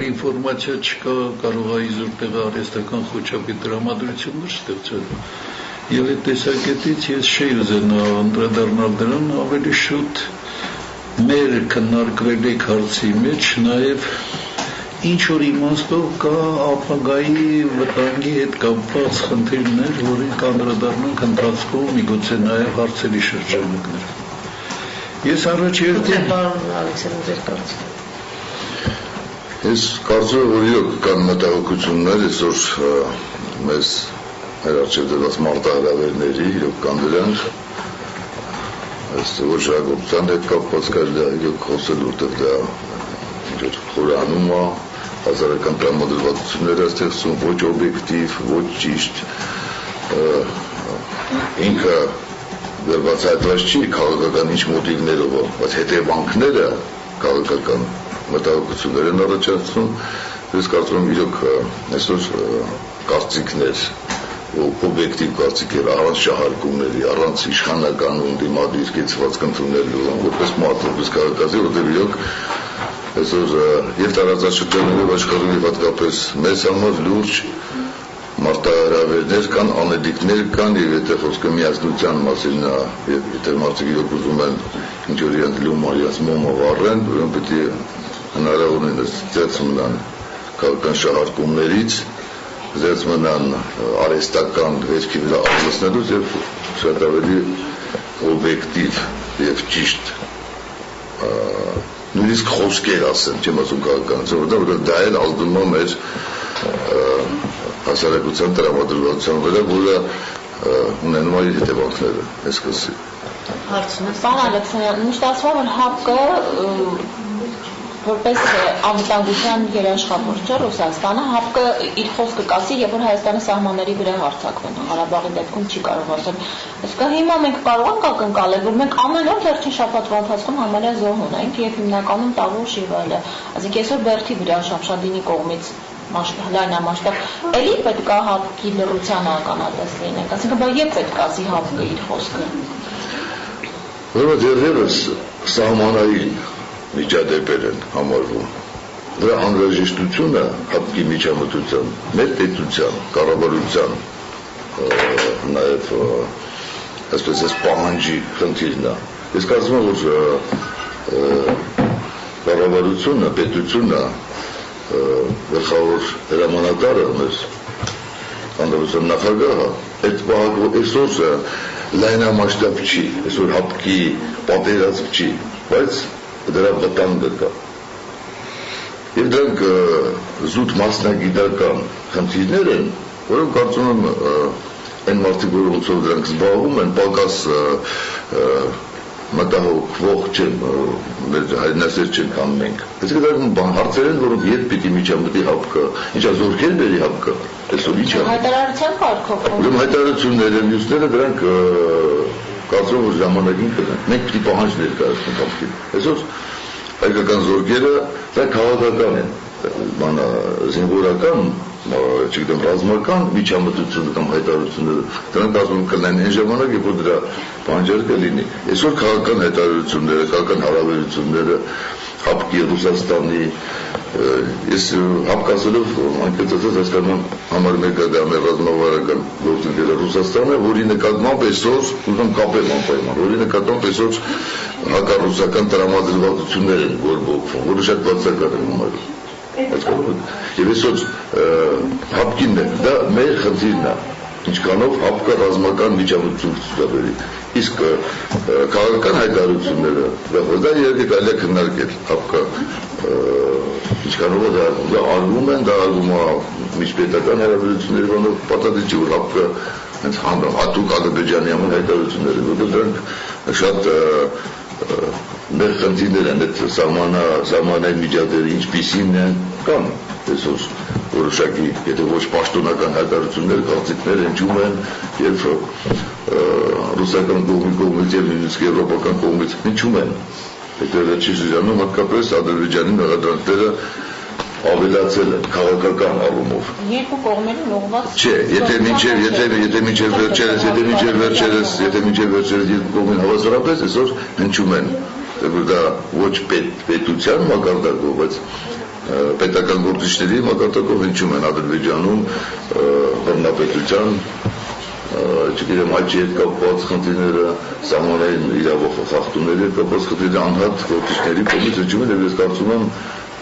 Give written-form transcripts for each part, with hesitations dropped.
այլ ինֆորմացիա չկա, կարող է իզուր տեղը արհեստական խոչապի տրամադրություններ ստեղծել։ Եվ այդ տեսակետից ես չէի ուզենա անդրադառնալ դրան, ավելի շուտ մեր քննարկվելիք հարցի մեջ նաև ինչ որ իմաստով կա ապագայի վտանգի հետ կապված խնդիրներ, որին կանդրադառնանք ընթացքում, միգուցե նաև հարցերի շրջանակներ։ Ես առաջ երթին Ես կարծում եմ, որ իրոք կան մտահոգություններ, այսօր մեզ մեր առջև դրված մարտահրավերների, իրոք կան դրանք, ոչ ժողովրդության հետ կապված կարելի է իրոք խոսել, որտեղ դա խորանում է, հազարական տրամադրվածություններ է ստեղծում, ոչ օբյեկտիվ, ոչ ճիշտ, ինքը բացահայտված չի քաղաքական ինչ մոտիվներով, բայց հետևանքները քաղաքական մտահոգություններ են առաջացնում, ես կարծում եմ իրոք այսօր կարծիքներ, օբյեկտիվ կարծիքեր, առանց շահարկումների, առանց իշխանականուն դիմադիր կեցված կընդունելու, որպես մարդ, որպես քաղաքացի, որտեղ իրոք այսօր եւ տարածաշրջաններով աշխարհում եւ հատկապես մեզ համար լուրջ մարտահրավերներ կան, անելիքներ կան եւ եթե խոսքը միասնության մասին է եւ եթե մարդիկ իրոք ուզում են ինչ որ իրենց լումա, իրենց մոմը վառեն, ուրեմն պետք է հնարավորինս ծեծ մնան քաղաքական շահարկումներից, ծեծ մնան արհեստական վերքի վրա աղմսնելուց եւ շատ ավելի օբյեկտիվ եւ ճիշտ նույնիսկ խոսքեր ասեմ, չեմ ասում քաղաքականություն, որտեղ դա էլ ազդում է մեր հասարակության տրամադրվածության վրա, որը ունենում է իր հետևանքները, այսքսի։ Հարցն է, պարոն Ալեքսանյան, միշտ ասվում է, որ ՀԱՊԿ-ը որպես անվտանգության երաշխավորիչ է Ռուսաստանը, ՀԱՊԿ-ը իր խոսքը կասի, երբ որ Հայաստանի սահմանների վրա հարձակվեն, Ղարաբաղի դեպքում չի կարող ասել։ Այսինքն հիմա մենք կարող ենք ակնկալել, որ մենք ամեն օր վերջին շաբաթվա ընթացքում համարյա զոհ ունենք եւ հիմնականում Տավուշ եւ այլը։ Այսինքն այսօր Բերդի վրա Շամշադինի կողմից լայնամասշտաբ էլի պետք է ՀԱՊԿ-ի լռության ականատես լինենք, այսինքն բայց երբ պետք է ասի ՀԱՊԿ-ը իր խոսքը։ Որը դեռևս սահմանային միջադեպեր են համարվում։ Դրա անհրաժեշտությունը ՀԱՊԿ-ի միջամտության, մեր պետության, կառավարության, նաև այսպես պահանջի խնդիրն է։ Ես կարծում եմ, որ կառավարությունը, պետությունը, գլխավոր հրամանատարը մեր հանրապետության նախագահը, այդ պահակը այսօր լայնամասշտաբ չի, այսօր ՀԱՊԿ-ի պատերազմ չի, բայց դրա վտանգը կա։ Եվ դրանք զուտ մասնագիտական խնդիրներ են, որոնք կարծում եմ այն մարդիկ, որոնցով դրանք զբաղվում են, պակաս մտահոգվող չեն, հայրենասեր չեն քան մենք։ Այսինքն դրանք հարցեր են, որոնք երբ պիտի միջամտի ՀԱՊԿ-ը, ինչա զորքեր բերի ՀԱՊԿ-ը, այսօր ինչ է։ Հայտարարության կարգով։ Ուրեմն հայտարարությունները, մյուսները դրանք կարծում եմ, որ ժամանակին կգան։ Մենք պիտի պահանջ ներկայացնենք ՀԱՊԿ-ին։ Այսօր հայկական զորքերը դա քաղաքական են, զինվորական, չգիտեմ, ռազմական միջամտությունը կամ հայտարարությունները, դրանք ասում եմ կլինեն այն ժամանակ, երբ որ դրա պահանջարկը լինի։ Այսօր քաղաքական հայտարարությունները, քաղաքական հարաբերությունները ՀԱՊԿ-ի, Ռուսաստանի, ես ՀԱՊԿ ասելով անկեղծած հասկանում համար մեկը դա մեր ռազմավարական գործընկերը Ռուսաստանը, որի նկատմամբ այսօր ուզում կապել անպայման, որի նկատմամբ այսօր հակառուսական տրամադրվածություններ են գործողվում, որը շատ բացակայ է համարվում։ Եվ այսօր ՀԱՊԿ-ին դա մեր խնդիրն է, ինչքանով ՀԱՊԿ-ը ռազմական միջամտություն ցուցաբերի։ Իսկ քաղաքական հայտարարությունները դա երբ կարելի է քննարկել ՀԱՊԿ-ը ինչքանով դա արվում են, դա արվում է միջպետական հարաբերությունների բանով պատահի չի, որ ՀԱՊԿ-ը հենց հատուկ Ադրբեջանի համար հայտարարություններ են, որտեղ դրանք շատ մեր խնդիրներ են, այդ սահմանային միջադեպերը ինչպիսին են կան այսօր որոշակի, եթե ոչ պաշտոնական հայտարարություններ, կարծիքներ հնչում են եւ ռուսական կողմից եւ նույնիսկ եվրոպական կողմից հնչում են։ Այդ վերջին ժամանում հատկապես Ադրբեջանի մեղադրանքները ավելացել են քաղաքական առումով։ Երկու կողմերին ուղղված չէ, եթե մինչև վերջերս երկու կողմին հավասարապես այսօր հնչում են, դա ոչ պետության մակարդակով, բայց պետական գործիչների մակարդակով հնչում են Ադրբեջանում բռնապետության չգիտեմ աճի հետ կապված խնդիրները, սահմանային իրավախ խախտումների հետ կապված խնդիրները անհատ գործիչների կողմից հնչում են, եւ ես կարծում եմ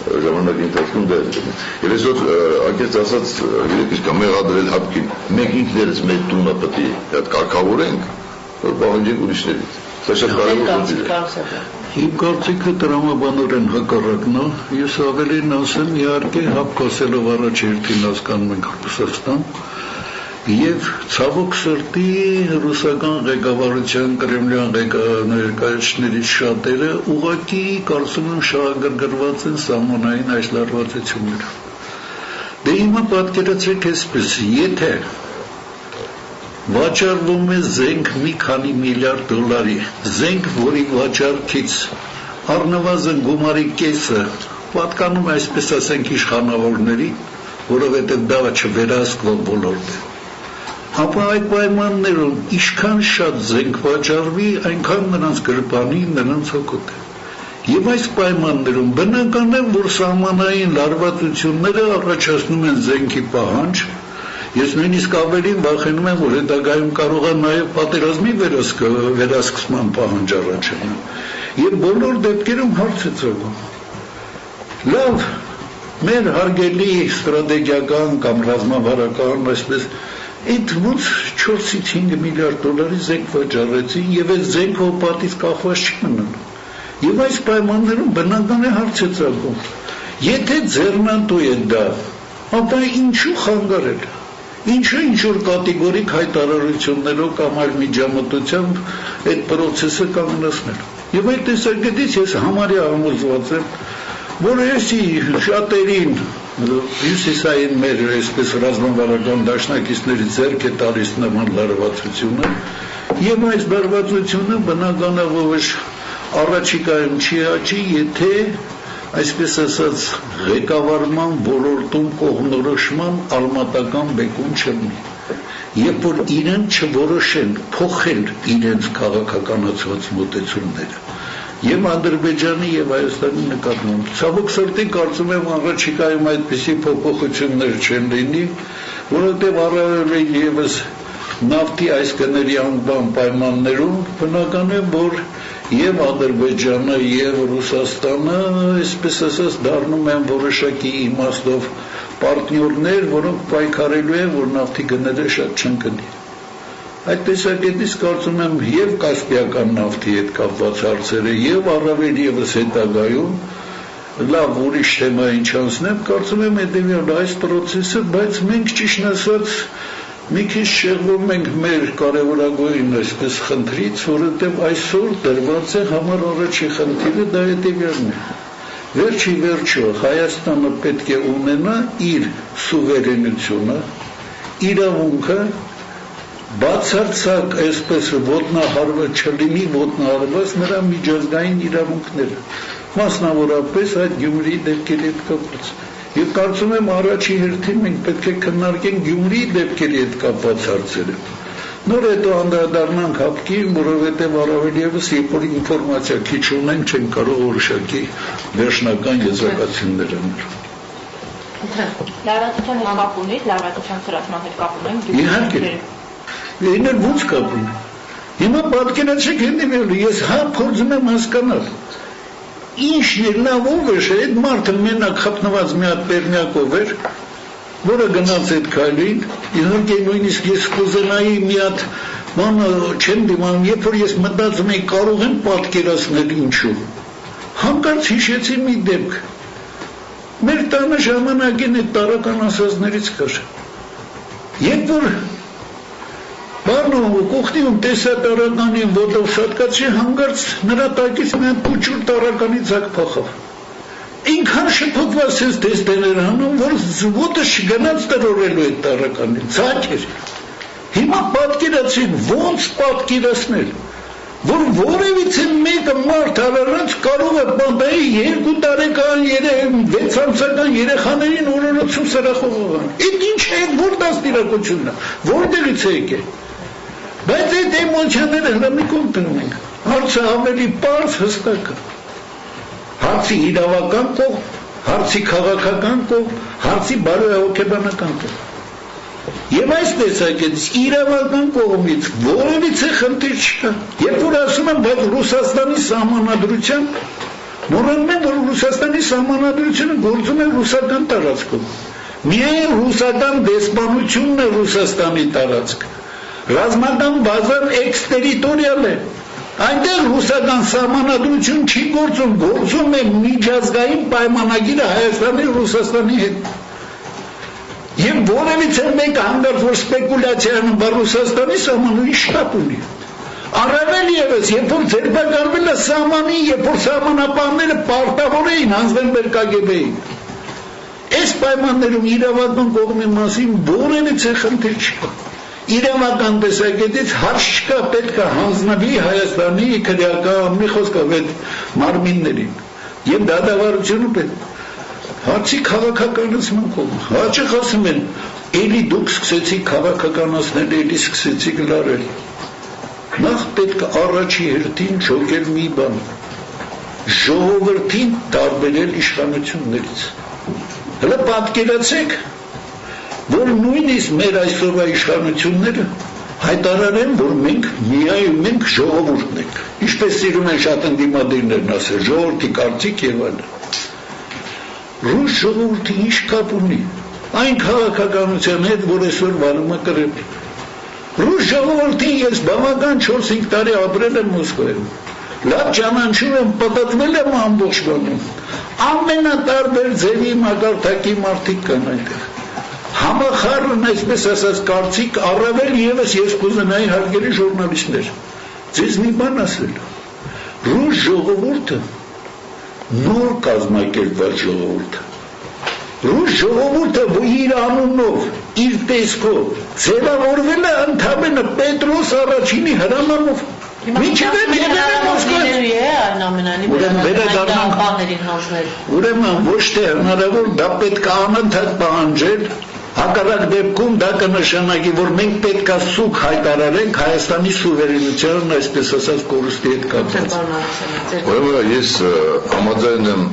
ժամանակի ընթացքում դա է։ Եվ այսօր անկեղծ ասած իսկ մեղադրել հապկին մենք ինքներս մեր տունը պետք է այդ կարգավորենք, որ պահանջենք ուրիշներից։ Սա շատ կարևոր է։ Իմ կարծիքը տրամաբանորեն հակառակն է, ես ավելին ասեմ, իհարկե հապկ ասելով առաջ երթին հասկանում ենք Ռուսաստան, եւ ցավոք սրտի ռուսական ղեկավարության կրեմլյան ներկայացուցիչներից շատերը ուղղակի կարծում եմ շահագրգռված են սահմանային այս լարվածություններով։ Դե հիմա պատկերացրեք այսպես, եթե վաճառվում է զենք մի քանի միլիարդ դոլարի, զենք, որի վաճառքից առնվազն գումարի կեսը պատկանում է, այսպես ասենք, իշխանավորների, որովհետև դա չվերահսկվող ոլորտ է, ապա այդ պայմաններում ինչքան շատ զենք վաճառվի, այնքան նրանց գրպանի, նրանց հոգոտ է։ Եվ այս պայմաններում բնական է, որ սահմանային լարվածությունները առաջացնում են զենքի պահանջ։ Ես նույնիսկ ավելին վախենում եմ, որ հետագայում կարող է նաև պատերազմի վերահսկման պահանջ առաջանալ։ Եվ բոլոր դեպքերում հարց է ծագում։ Լավ, մեր հարգելի ստրատեգիական կամ ռազմավարական, այսպես, այդ ոնց 4-ից 5 միլիարդ դոլարի զենք վաճառեցին եւ այդ զենքը պատից կախված չմնան։ Եվ այս պայմաններում բնական է հարց է ծագում։ Եթե ձեռնատու է դա, ապա ինչու խանգարել։ Ինչու ինչ-որ կատեգորիկ հայտարարություններով կամ այլ միջամտությամբ այդ պրոցեսը կանգնեցնել։ Եվ այդ տեսակետից ես համարյա համոզված եմ, որ եսի շատերին հյուսիսային մեր այսպես ռազմավարական դաշնակիցների ձեռք է տալիս նման լարվածությունը, եւ այս լարվածությունը բնականաբար առաջիկայում չի աճի, եթե այսպես ասած ղեկավարման ոլորտում կողմնորոշման արմատական բեկում չլինի, երբ որ իրենք չորոշեն փոխել իրենց քաղաքականացված մոտեցումները եւ Ադրբեջանի եւ Հայաստանի նկատմամբ։ Ցավոք սրտի կարծում եմ առաջիկայում այդպիսի փոփոխություններ չեն լինի, որովհետեւ առավել եւս նավթի այս գների անկման պայմաններում բնական է, որ եւ Ադրբեջանը եւ Ռուսաստանը, այսպես ասած, դառնում են որոշակի իմաստով պարտներներ, որոնք պայքարելու են, որ նավթի գները շատ չընկնի։ Այդ տեսակետից կարծում եմ եւ կասպիական նավթի հետ կապված հարցերը եւ առավել եւս հետագայում լավ ուրիշ թեմային չանցնեմ, կարծում եմ հետեւյալ այս process-ը, բայց մենք ճիշտ ասած մի քիչ շեղվում ենք մեր կարևորագույն այսպես խնդրից, որովհետև այսօր դրված է համար առաջի խնդիրը դա հետևյալն է։ Վերջի վերջո Հայաստանը պետք է ունենա իր սուվերենությունը, իրավունքը բացարձակ այսպես ոտնահարված չլինի, ոտնահարված նրա միջազգային իրավունքները, մասնավորապես այդ Գյումրիի դեպքերի հետ կապված։ Եվ կարծում եմ առաջի հերթին մենք պետք է քննարկենք Գյումրիի դեպքերի հետ կապված հարցերը։ Նոր հետո անդրադառնանք հապկին, որովհետև առավել եւս երբ որ ինֆորմացիա քիչ ունենք, չենք կարող որոշակի վերջնական եզրակացություններ անել։ Լարվածության հետ կապ ունի, լարվածության ծրացման հետ կապ ունենք։ Իհարկե։ Իներ ո՞նց կապ ունի։ Հիմա պատկերացրեք հետևյալը, ես փորձում եմ հասկանալ։ Ինչ լավով է, այդ մարդը մենակ խփնված մի հատ բեռնյակով էր, որը գնաց այդ քայլին, իհարկե նույնիսկ ես կուզենայի մի հատ բան չեմ դիմանում, երբ որ ես մտածում եի կարող եմ պատկերացնել ինչու։ Հանկարծ հիշեցի մի դեպք։ Մեր տանը ժամանակին այդ տարական ասածներից կար։ Երբ որ Բարնով կողքնում տեսա տարականին ոտով շատկացի հանգարց նրա տակից մի հատ փուչուր տարականի ձակ փախավ։ Ինքան շփոթված ես տեստեներ անում, որ ոտը չգնաց տրորելու այդ տարականին, ցած էր։ Հիմա պատկերացրեք ոնց պատկերացնել, որ որևիցե մեկը մարդ առանց կարող է բանդայի 2 տարեկան 6 ամսական երեխաներին օրորոցում սրախողան։ Այդ ինչ է, որ դաստիարակությունն է, որտեղից է եկել։ Բայց այդ էմոցիաները հրամիկում տնենք, հարցը ավելի պարզ հստակ է։ Հարցի իրավական կողմ, հարցի քաղաքական կողմ, հարցի բարոյահոգեբանական կողմ։ Եվ այս տեսակետից իրավական կողմից որևիցե խնդիր չկա։ Երբ որ ասում են, բայց Ռուսաստանի սահմանադրությամբ, մոռանում են, որ Ռուսաստանի սահմանադրությունը գործում է ռուսական տարածքում։ Միայն ռուսական դեսպանությունն է Ռուսաստանի տարածքը։ Ռազմական բազան էքստերիտորիալ է։ Այնտեղ ռուսական սահմանադրություն չի գործում, գործում է միջազգային պայմանագիրը Հայաստանի ու Ռուսաստանի հետ։ Եվ որևիցե մեկ հանգարց որ սպեկուլյացիա անում, բա Ռուսաստանի սահմանը շտապ ունի։ Առավել ևս, երբ որ ձերբակալվել է սահմանի, երբ որ սահմանապահները պարտավոր էին հանձնել մեր KGB-ին։ Այս պայմաններում իրավական կողմի մասին որևիցե խնդիր չկա։ Իրավական տեսակետից հարց չկա, պետք է հանձնվի Հայաստանի քրեական մի խոսքով այդ մարմիններին։ Եվ դատավարությունը պետք հարցի քաղաքականացման կողմ։ Հաճախ ասում են, էլի դուք սկսեցիք քաղաքականացնել, էլի սկսեցիք լարել։ Նախ պետք է առաջի հերթին ջոկել մի բան, ժողովրդին տարբերել իշխանություններից։ Հələ պատկերացեք, որ նույնիսկ մեր այսօրվա իշխանությունները հայտարարեն, որ մենք միայն մենք ժողովուրդն ենք։ Ինչպես սիրում են շատ ընդդիմադիրներն ասել, ժողովրդի կարծիք եւ այլն։ Ռուս ժողովուրդը ինչ կապ ունի այն քաղաքականության հետ, որ այսօր վարում է Կրեմլին։ Ռուս ժողովրդին ես բավական 4-5 տարի ապրել եմ Մոսկվայում։ Լավ ճանաչում եմ, պատտվել եմ ամբողջ բանում։ Ամենատարբեր ձևի մակարդակի մարդիկ կան այնտեղ։ Համախառն, այսպես ասած, կարծիք, առավել ևս ես կուզենայի հարգելի ժուրնալիստներ, ձեզ մի բան ասել։ Ռուս ժողովուրդը նոր կազմակերպված ժողովուրդ է։ Ռուս ժողովուրդը իր անունով, իր տեսքով ձևավորվել է ընդամենը Պետրոս առաջինի հրամանով։ Ուրեմն ոչ թե հնարավոր, դա պետք է անընդհատ պահանջել, հակառակ դեպքում դա կնշանակի, որ մենք պետք է սուկ հայտարարենք Հայաստանի սուվերենության, այսպես ասած, կորուստի հետ կապված։ Ուրեմն ես համաձայն եմ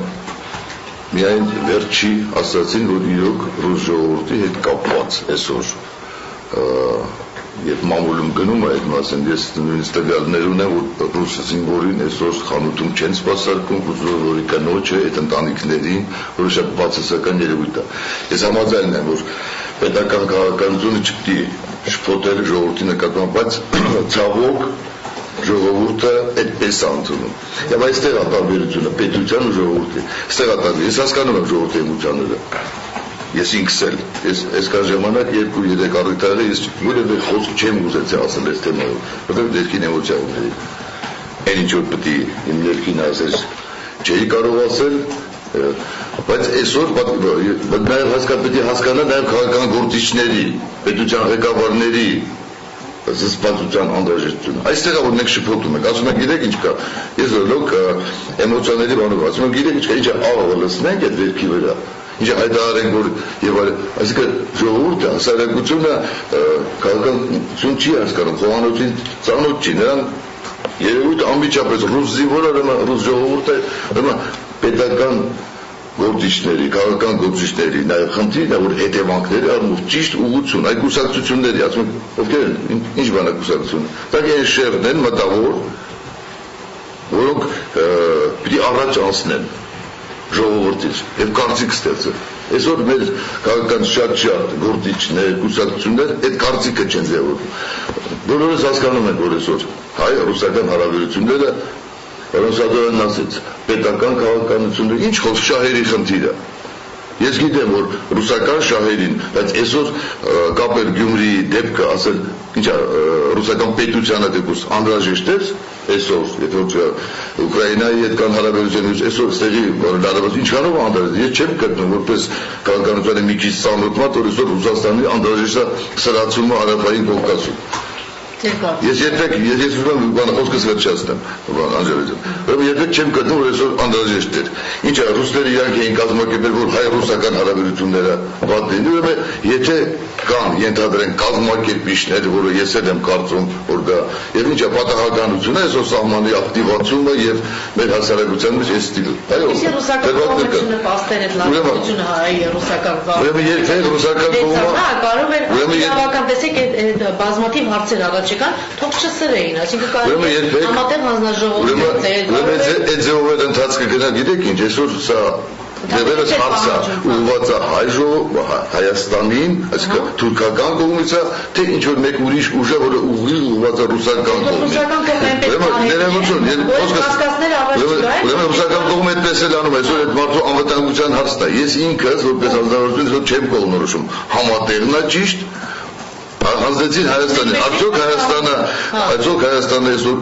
միայն վերջի ասացին, որ իրոք ռուս ժողովրդի հետ կապված այսօր Երբ մամուլում գնում է այդ մասին, ես նույնիսկ տվյալներ ունեմ, որ ռուս զինվորին այսօր խանութում չեն սպասարկում, որի կնոջը այդ ընտանիքներին, որը շատ բացասական երևույթ է։ Ես համաձայն եմ, որ պետական քաղաքականությունը չպետք է շփոթել ժողովրդի նկատմամբ, բայց ցավոք ժողովուրդը այդպես է ընդունում։ Եվ այստեղ է տարբերությունը պետության ու ժողովրդի։ Այստեղ է տարբերությունը։ Ես հասկանում եմ ժողովրդի էմոցիաները։ Ես ինքս էլ, ես այսքան ժամանակ 2-3 առիթ ես որևէ խոսք չեմ ուզեցի ասել այս թեմայով, որտեղ ներքին էմոցիա ունեի։ Այն ինչ որ պետք է իմ ներքին ասել, չէի կարող ասել, բայց այսօր նաև պետք է հասկանալ նաև քաղաքական գործիչների, պետության ղեկավարների զսպվածության անհրաժեշտությունը։ Այստեղ է որ մենք շփոթում ենք, ասում ենք գիտեք ինչ կա, ես լոկ էմոցիաների բանով ասում եմ գիտեք ինչ կա, ինչ աղավը լսնենք այդ վերքի վրա։ Ինչ հայտարարենք որ եւ այլ, այսինքն ժողովուրդը, հասարակությունը քաղաքականություն չի հասկանում, խոհանոցին ծանոթ չի, նրան երևույթ անմիջապես ռուս զինվորը, ռուս ժողովուրդը, պետական գործիչների, քաղաքական գործիչների, նաև խնդիրն է, որ հետևանքների առնող ճիշտ ուղղություն, այդ կուսակցությունների, ասում են, ովքեր են, ինչ բան է կուսակցությունը, դա այն շերն են մտավոր, որոնք պիտի առաջ անցնեն ժողովրդից եւ կարծիք ստեղծել։ Այսօր մեր քաղաքական շատ գործիչներ, կուսակցություններ այդ կարծիքը չեն ձևավորում։ Բոլորս հասկանում ենք, որ այսօր հայ-ռուսական հարաբերությունները Ռոսադորն ասեց, պետական քաղաքականությունը ինչ խոսք շահերի խնդիր է։ Ես գիտեմ, որ ռուսական շահերին, բայց այսօր կապել Գյումրիի դեպքը ասել, ինչա ռուսական պետությանը դեպուս անհրաժեշտ է այսօր, եթե որ Ուկրաինայի հետ կան հարաբերություններ, այսօր ստեղի լարված ինչքանով անհրաժեշտ, ես չեմ գտնում, որպես քաղաքականության մի քիչ ծանոթ մարդ, որ այսօր Ռուսաստանի անհրաժեշտ է սրացումը Հարավային Կովկասում։ Ես ուզում եմ բանը խոսքս վերջացնեմ, Անջելա, ուրեմն երբեք չեմ գտնում, որ այսօր անհրաժեշտ էր։ Ինչ է, ռուսները իրանք էին կազմակերպել, որ հայ-ռուսական հարաբերությունները վատ լինի, ուրեմն եթե կան ենթադրեն կազմակերպիչներ, որը ես եմ կարծում, որ դա եւ ինչ է պատահականությունը, այսօր սահմանի ակտիվացումը եւ մեր հասարակության մեջ այս ստիլը։ Այո, ռուսական պաստեր այդ լավությունը հայ-ռուսական վաղ։ Ուրեմն եթե ռուսական կողմը կարող է իրավական տեսեք այդ բազմաթիվ հարցեր առաջ եկան, թող չսրեին, այսինքն կարող է համատեղ հանձնաժողովի այդ ձևով այդ ընթացքը գնա, գիտեք ինչ, այսօր սա դերևս հարցը ուղղված է Հայաստանին, այսինքն թուրքական կողմից է, թե ինչ որ մեկ ուրիշ ուժ է, որը ուղիղ ուղղված է ռուսական կողմից։ Ուրեմն ռուսական կողմը այդպես էլ անում, այսօր այդ մարդու անվտանգության հարցն է։ Ես ինքս որպես ազգանունություն չեմ կողմնորոշում, համատեղն է ճիշտ, հանձնեցին Հայաստանին, արդյոք Հայաստանը այսօր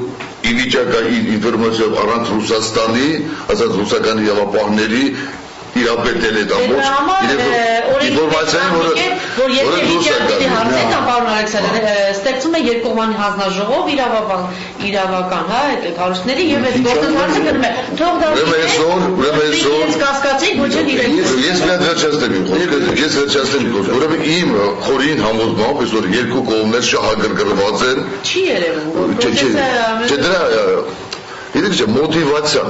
ի վիճակա ինֆորմացիայով առանց Ռուսաստանի, ասած ռուսական իրավապահների իրապետել այդ ամբողջ ինֆորմացիային, որ եթե վիճակի հարցեր կան, պարոն Ալեքսանդր, ստեղծում է երկկողմանի հանձնաժողով իրավական, հա, այդ հարցների եւ այդ գործընթացը գնում է։ Թող դա իրենց կասկածի ոչ էլ իրենք։ Ես մի հատ վերջացնեմ իմ խոսքը, ուրեմն իմ խորին համոզմամբ այսօր երկու կողմներ շահագրգռված են։ Չի երևում։ Չէ, դրա իդեպ մոտիվացիա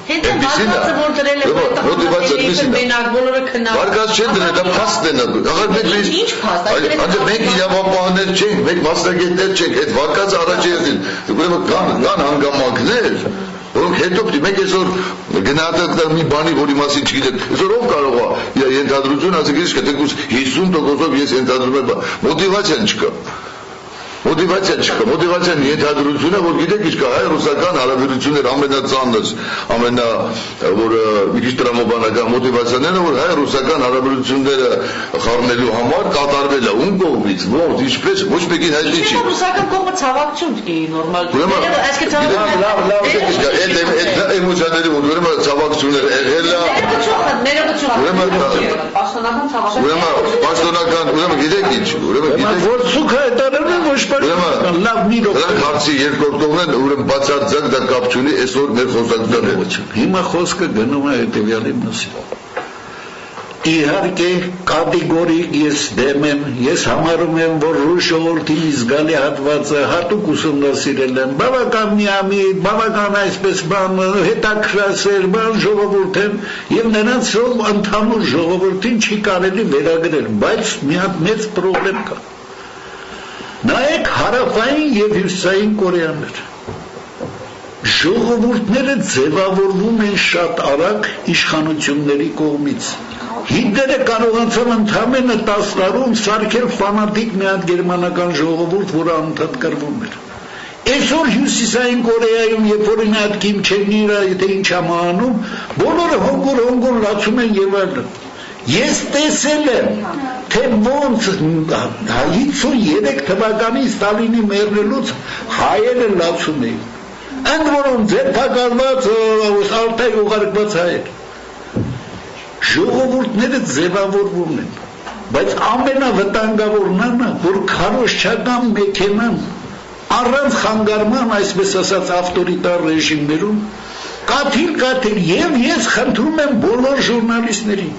Հետո մարդը որ դրել է մոտիվացիա մենակ բոլորը քննարկում։ Վարկած չեն դրել, դա փաստ են ա։ Ախր ինչ փաստ, մենք իրավապահներ չենք, մենք մասնագետներ չենք, այդ վարկածը առաջ է ելին։ Ուրեմն կան հանգամանքներ, որոնք հետո պիտի մենք այսօր գնահատենք մի բանի, որի մասին չգիտենք։ Այսօր ով կարող է ենթադրություն ասել, իսկ թեկուզ 50%-ով ես ենթադրում եմ, մոտիվացիան չկա։ Մոտիվացիան ենթադրությունը, որ գիտեք ինչ կա, հայ-ռուսական հարաբերություններ ամենածանր, որը մի քիչ տրամաբանական մոտիվացիաները, որ հայ-ռուսական հարաբերությունները խառնելու համար կատարվել է ում կողմից, ոնց, ինչպես, ոչ մեկին հայտնի չի։ Ռուսական կողմը ցավակցություն չի նորմալ։ Այդ էմոցիաների ուրեմն ցավակցություններ եղել է։ Ուրեմն գիտեք ինչ, որ ցուկ հայտարարում ոչ Դրանք հարցի երկրորդ կողմն են, ուրեմն բացարձակ դա կապ չունի այսօր մեր խոսակցության հետ։ Հիմա խոսքը գնում է հետևյալի մասին։ Իհարկե կատեգորիկ ես դեմ եմ, ես համարում եմ, որ ռուս ժողովրդի զգալի հատվածը հատուկ ուսումնասիրել եմ, բավական միամիտ, բավական այսպես բան հետաքրքրասեր բան ժողովուրդ եմ, եւ նրանց ընդհանուր ժողովրդին չի կարելի վերագրել, բայց մի հատ մեծ խնդրեմ կա։ Նայեք հարավային եւ հյուսիսային Կորեաներ։ Ժողովուրդները ձևավորվում են շատ արագ իշխանությունների կողմից։ Հիտլերը կարողացավ ընդամենը 10 տարում սարքել ֆանատիկ մի հատ գերմանական ժողովուրդ, որը անընդհատ կռվում էր։ Այսօր հյուսիսային Կորեայում, երբ որ մի հատ Կիմ Չեն Իրը, եթե ինչ ամանում, բոլորը հոգոր լացում են եւ այլն։ Ես տեսել եմ, թե ոնց 53 թվականին Ստալինի մեռնելուց հայերը լացում էին։ Ընդ որում ձերբակալված ալտայ ուղարկված հայեր։ Ժողովուրդները ձևավորվում են, բայց ամենավտանգավորն է, որ քարոզչական մեքենան առանց խանգարման, այսպես ասած, ավտորիտար ռեժիմներում կաթիլ եւ ես խնդրում եմ բոլոր ժուրնալիստներին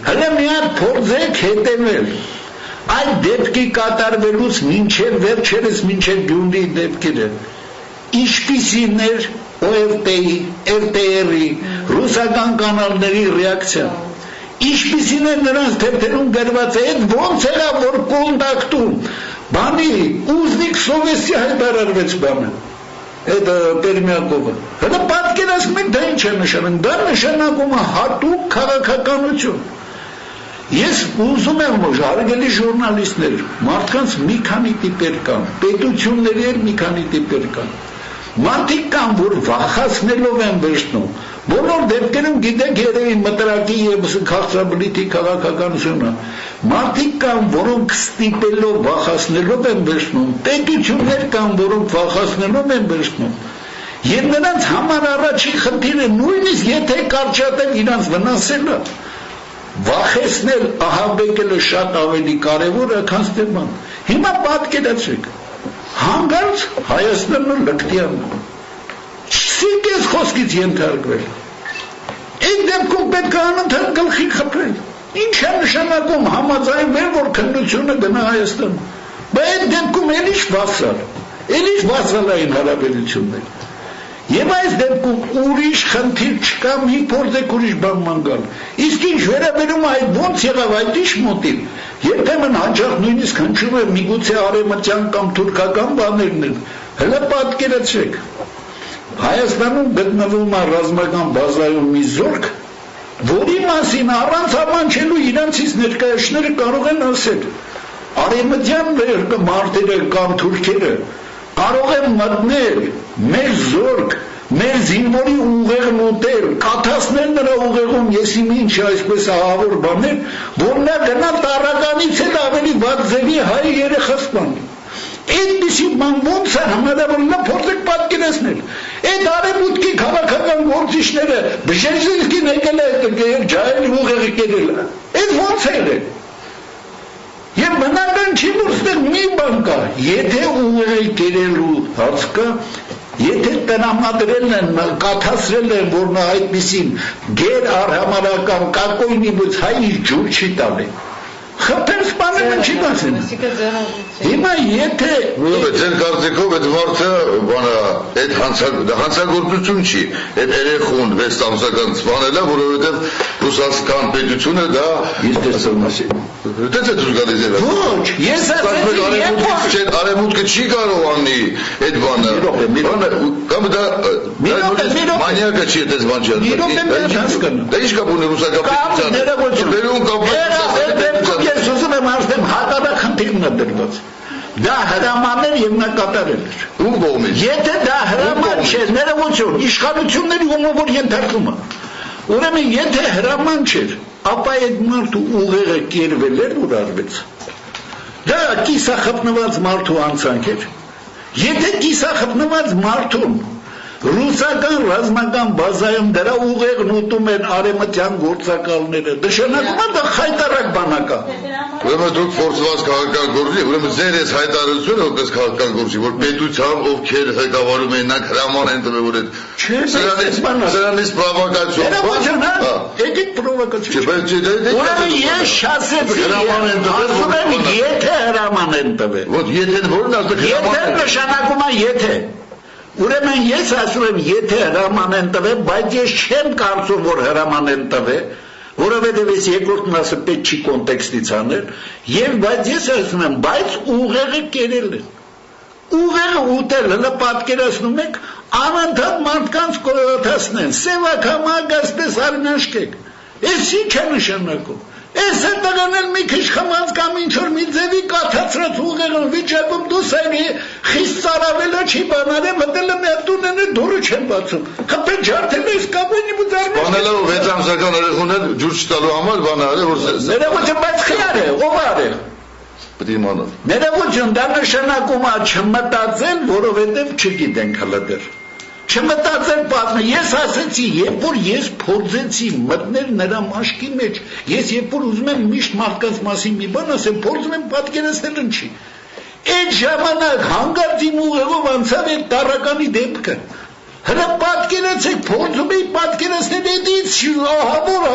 հələ մի հատ փորձեք հետևել այդ դեպքի կատարվելուց մինչև վերջերս մինչև Գյումրիի դեպքերը ինչպիսին էր ORT-ի, RTR-ի, ռուսական կանալների ռեակցիան ինչպիսին էր նրանց թերթերում գրված է այդ ոնց era որ կոնտակտում բանի ուզնիկ սովեսի հայտարարվեց բանը այդ Պերմյակովը հələ պատկերացնում եք դա ինչ է նշանակում դա նշանակում է հատուկ քաղաքականություն Ես ուզում եմ հարգելի ժուրնալիստներ, մարդկանց մի քանի տիպեր կան, պետությունների էլ մի քանի տիպեր կան։ Մարդիկ կան, որ վախացնելով են վերցնում։ Բոլոր դեպքերում գիտեք երևի մտրակի եւ քաղաքաբլիթի քաղաքականությունը։ Մարդիկ կան, որոնք ստիպելով վախացնելով են վերցնում։ Պետություններ կան, որոնք վախացնելով են վերցնում։ Եվ նրանց համար առաջին խնդիրը նույնիսկ եթե կարճատել իրանց վնասելը Վախեցնել ահաբեկելը շատ ավելի կարևոր է, քան ստեման։ Հիմա պատկերացրեք։ հանկարծ Հայաստանը լկտիան չսիկես խոսքից ենթարկվել այդ դեպքում պետք է անընդհատ գլխի խփել ինչ է նշանակում համաձայնվել որ քննությունը գնա Հայաստան բայց այդ դեպքում էլի բացալ այն հարաբերություններ Եվ այս դեպքում ուրիշ խնդիր չկա մի փորձեք ուրիշ բան մանգալ իսկ ինչ վերաբերում այդ ոնց եղավ այդ ինչ մոտիվ երբեմն հաջող նույնիսկ հնչում է միգուցե արևմտյան կամ թուրքական բաներն են հələ պատկերացրեք Հայաստանում գտնվում է ռազմական բազայում մի զորք որի մասին առանց ամանչելու իրանցից ներկայացնողները կարող են ասել արևմտյան մարդերը կամ թուրքերը կարող են մտնել մեր զորք, մեր զինվորի ուղեղն ուտել, կաթացնել նրա ուղեղում եսիմ ինչ այսպես ահավոր բաներ, որ նա գնա տարականից էլ ավելի վատ ձևի հայ երեխա սպանի։ Այդպիսի բան ոնց է հնարավոր փորձեք պատկերացնել։ Այդ արևմուտքի քաղաքական գործիչները Բժեզինսկին եկել է ջահել ուղեղը կերել։ Այդ ոնց է եղել։ Եվ բնական չի որ ստեղ մի բան կա, եթե ուղեղի կերելու հարց կա, եթե տնամադրել են, կաթացրել են, որ նա այդպիսին գեր արհամարական կակոյնի բուց հայ իր ջուր չի տալի, խփել սպանել չի բասեն։ Հիմա եթե ձեր կարծիքով այդ մարդը այդ հանցագործություն չի, այդ երեխուն 6 ամսական սպանելը, որովհետև ռուսական պետությունը դա իր տեսել մասին։ Դե դու գալիս ես։ Ոչ, ես ասեցի, արևմուտքը չի կարող անի այդ բանը։ Կամ դա մանյակը չի այդպես բան չի։ Դա ինչ կապ ունի ռուսական պետությանը։ Վերում կապ Ես ուզում եմ ասեմ հակառակ խնդիրն է դրված։ Դա հրամաններ եւ նա կատարել էր։ Ում կողմից։ Եթե դա հրաման չէր, ներողություն, իշխանությունների ումով ենթարկվում է։ Ուրեմն եթե հրաման չէր, ապա այդ մարդու ուղեղը կերվել էր որ արվեց։ Դա կիսախփնված մարդու անցանք էր։ Եթե կիսախփնված մարդուն ռուսական ռազմական բազայում դրա ուղեղն ուտում են արևմտյան գործակալները, նշանակում է դա խայտարակ բանակա։ Ուրեմն դուք փորձված քաղաքական գործի, ուրեմն ձեր այս հայտարարությունը որպես քաղաքական գործի, որ պետությամբ ովքեր ղեկավարում են նա հրաման են տվել որ սրանից պրովոկացիա։ Եկեք պրովոկացիա։ Ուրեմն ես շասեցի հրաման են տվել, եթե հրաման են տվել։ Ոչ եթե որն ասեք հրաման։ Եթե նշանակում է եթե Ուրեմն ես ասում եմ եթե հրաման են տվել, բայց ես չեմ կարծում որ հրաման են տվել, որովհետև ես երկրորդն ասում պետք չի կոնտեքստից անել, եւ բայց ես ասում եմ, բայց ուղեղը կերել է։ Ուղեղը ուտել, հələ պատկերացնում եք, անընդհատ մարդկանց կորոթացնեն, սևակամագաստես արնաշկեք։ Էս ինչ է նշանակում։ Ես հետագանել մի քիչ խմած կամ ինչ-որ մի ձևի կաթացրած ուղեղը վիճակում դուս այն խիստ ծարավելը չի բանարը մտել է մի տունենը դուրը չեն բացում խփել ջարդել ես կապույնի բուծարմի Սպանելով 6 ամսական երեխուներ ջուր չտալու համար բանարը որ ներողություն բայց խիար է ով արել պետք է իմանալ ներողություն դա նշանակում է չմտածել որովհետև չգիտենք հələ դեռ Չմտածել պատմը, ես ասեցի, երբ որ ես փորձեցի մտնել նրա մաշկի մեջ, ես երբ որ ուզում եմ միշտ մարդկանց մասին մի բան ասեմ, փորձում եմ պատկերացնել ինչի։ Այդ ժամանակ հանկարծ իմ ուղեղով անցավ այդ տարականի դեպքը։ Հələ պատկերացեք, փորձում էի պատկերացնել այդից, ահավոր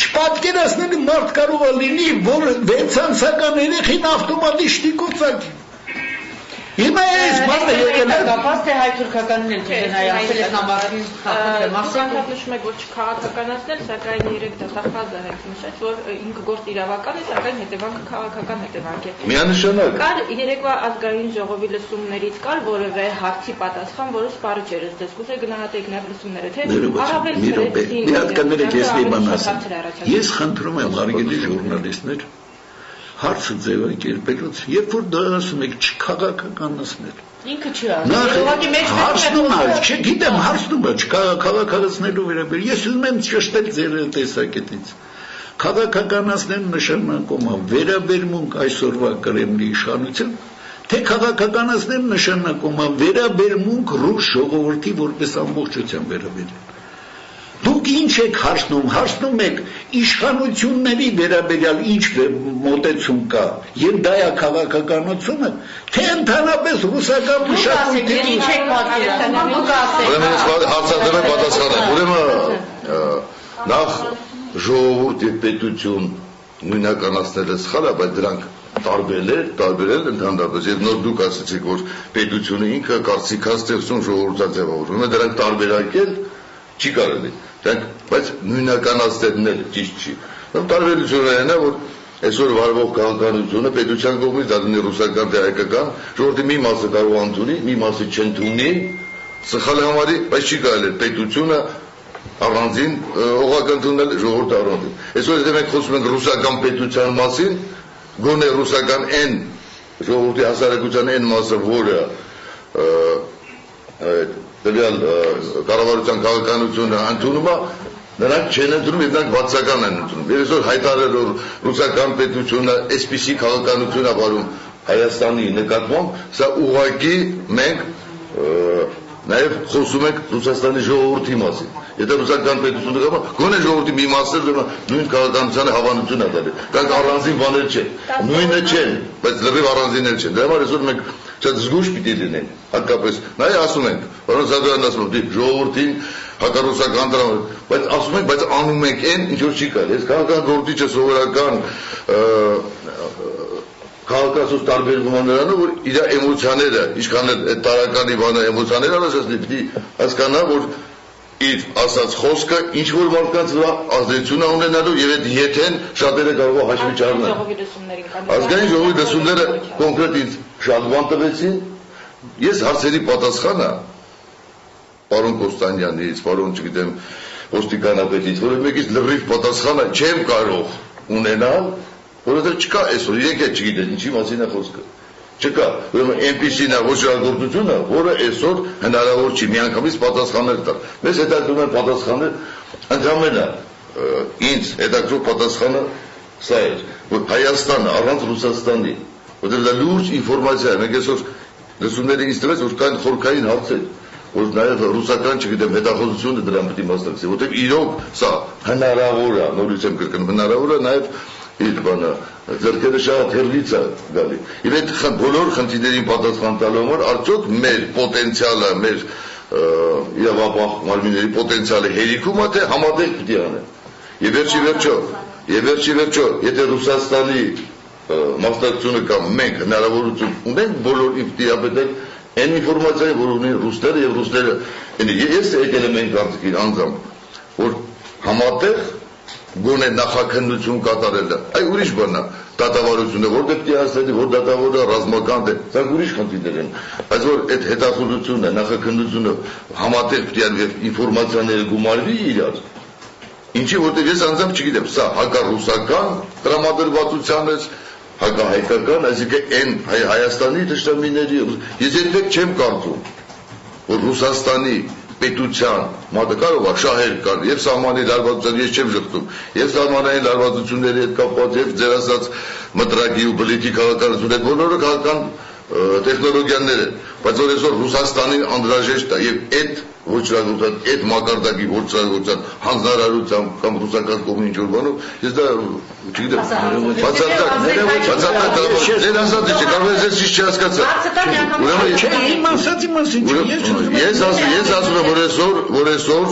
չպատկերացնելի մարդ կարող է լինի, որ 6 ամսական երեխին ավտոմատի շտիկոցակի։ Հիմա ես բանը եկել եմ կապած թե հայ-թուրքականին են թողել հայ ասել ես նամակին խախտել Մասնան նշում եք որ չքաղաքականացնել սակայն երեք դատախազը հենց նշեց որ ինքը գործ իրավական է սակայն հետևանքը քաղաքական հետևանք է Միանշանակ Կար երեկվա ազգային ժողովի լսումներից կար որևէ հարցի պատասխան որը սպառը չէր դες կուզե գնահատեք նաև լսումները թե առավել մի հատ կներեք ես մի բան ասեմ Ես խնդրում եմ հարգելի ժուրնալիստներ հարցը ձևակերպելուց, երբ որ դա ասում եք չքաղաքականացնել։ Ինքը չի ասում։ Հարցնում է, չգիտեմ, հարցնում է չքաղաքականացնելու վերաբերյալ։ Ես ուզում եմ ճշտել ձեր տեսակետից։ Քաղաքականացնել նշանակում է վերաբերմունք այսօրվա Կրեմլի իշխանության, թե քաղաքականացնել նշանակում է վերաբերմունք ռուս ժողովրդի որպես ամբողջության վերաբերյալ։ Դու Դուք ինչ եք հարցնում եք իշխանությունների վերաբերյալ ինչ մոտեցում կա, եւ դա է քաղաքականությունը, թե ընդհանրապես ռուսական մշակույթի ինչ եք պատկերացնում, դուք ասեք։ Ուրեմն հարցադրեմ պատասխանը։ Ուրեմն նախ ժողովուրդ եւ պետություն նույնականացնելը սխալ է, բայց դրանք տարբերել ընդհանրապես եւ նոր դուք ասացիք, որ պետությունը ինքը կարծիքա ստեղծում ժողովրդաձևավորում է, դրանք տարբերակել չի կարելի, բայց նույնականացնելն էլ ճիշտ չի։ Տարբերությունը այն է, որ այսօր վարվող քաղաքականությունը պետության կողմից դա լինի ռուսական թե հայկական, ժողովրդի մի մասը կարող է ընդունի, մի մասը չընդունի, սխալ համարի, բայց չի կարելի պետությունը առանձին օղակ ընդունել ժողովուրդը առանձին։ Այսօր եթե մենք խոսում ենք ռուսական պետության մասին, գոնե ռուսական այն ժողովրդի հասարակության այն մասը, որը տվյալ կառավարության քաղաքականությունը ընդունում է, նրանք չեն ընդունում եւ նրանք բացական են ընդունում։ Եվ այսօր հայտարարել որ ռուսական պետությունը այսպիսի քաղաքականություն է վարում Հայաստանի նկատմամբ, սա ուղղակի մենք նաև խոսում ենք Ռուսաստանի ժողովրդի մասին։ Եթե ռուսական պետությունը գա, գոնե ժողովրդի մի մասը նույն քաղաքականությանը հավանություն է տալի։ Դրանք առանձին բաներ չեն, նույնը չեն, բայց լրիվ առանձիններ չեն։ Դրա համար այսօր մենք շատ զգույշ պիտի լինենք, հատկապես նայ ասում ենք, որոնց Սարգսյանն ասում է, ժողովրդին հակառուսական դրամ, բայց ասում ենք, բայց անում ենք այն, ինչ որ չի կարելի։ Այս քաղաքական գործիչը սովորական քաղաքացուց տարբերվում է նրանով, որ իր էմոցիաները, ինչքան այդ տարականի բանը էմոցիաները ասացնի, պիտի հասկանա, որ իր ասած խոսքը ինչ որ մարդկանց վրա ազդեցություն է ունենալու եւ այդ եթեն շատերը կարող է հաշվի չառնել։ Ազգային ժողովի դասունները կոնկրետ ինձ շատ բան տվեցին, ես հարցերի պատասխանը պարոն Կոստանյանից, պարոն չգիտեմ ոստիկանապետից, որը մեկից լրիվ պատասխանը չեմ կարող ունենալ, որովհետեւ չկա այսօր, իրենք էլ չգիտեն ինչի մասին է խոսքը։ Չկա, ուրեմն այնպիսին է ոչրագործությունը, որը այսօր հնարավոր չի միանգամից պատասխանել տալ։ Մեզ հետաքրքրում են պատասխանել, ընդհանրապես ինձ հետաքրքրող պատասխանը սա է, որ Հայաստանը առանց Ռուսաստանի, որտեղ դա լուրջ ինֆորմացիա է, մենք այսօր լսումների ինձ տվեց, որ կան խորքային հարցեր, որ նաև ռուսական, չգիտեմ, հետախուզությունը դրան պետք է մասնակցի, որտեղ իրոք սա հնարավոր է, նորից եմ կրկնում, հնարավոր է նաև իր բանը ձեռքերը շատ հեռվից է գալի։ Եվ այդ բոլոր խնդիրներին պատասխան տալու համար արդյոք մեր պոտենցիալը, մեր իրավապահ մարմինների պոտենցիալը հերիքում է, թե համատեղ պիտի անեն։ Եվ վերջի վերջո, եթե Ռուսաստանի մասնակցությունը կամ մենք հնարավորություն ունենք բոլոր տիրապետել այն ինֆորմացիայի, որ ունեն ռուսները եւ ռուսները, ես եկել եմ այն կարծիքին անձամբ, որ համատեղ գոնե նախաքննություն կատարելը, այ ուրիշ բան է, դատավարությունը, որ դեպքի հասնելի, որ դատավորը ռազմական է, սա ուրիշ խնդիրներ են, բայց որ այդ հետախուզությունը, նախաքննությունը համատեղ պետք է ինֆորմացիաները գումարվի իրար, ինչի որտեղ ես անձամբ չգիտեմ, սա հակառուսական տրամադրվածության է, հակահայկական, այսինքն այն Հայաստանի թշնամիների, ես երբեք չեմ կարծում, որ Ռուսաստանի պետության մատը կարող է շահեր կար, եւ սահմանի լարվածության ես չեմ ժխտում, եւ սահմանային լարվածությունների հետ կապված, եւ ձեր ասած մտրակի ու բլիթի քաղաքականություն, այդ բոլորը քաղաքական տեխնոլոգիաներ են, բայց որ այսօր Ռուսաստանին անհրաժեշտ է եւ այդ ոչրագործության, այդ մակարդակի ոչրագործության հանձնարարությամբ կամ ռուսական կողմի ինչ որ բանով, ես դա չգիտեմ, բացարձակ կարող ես ես չհասկացա։ Ես ասում եմ, որ այսօր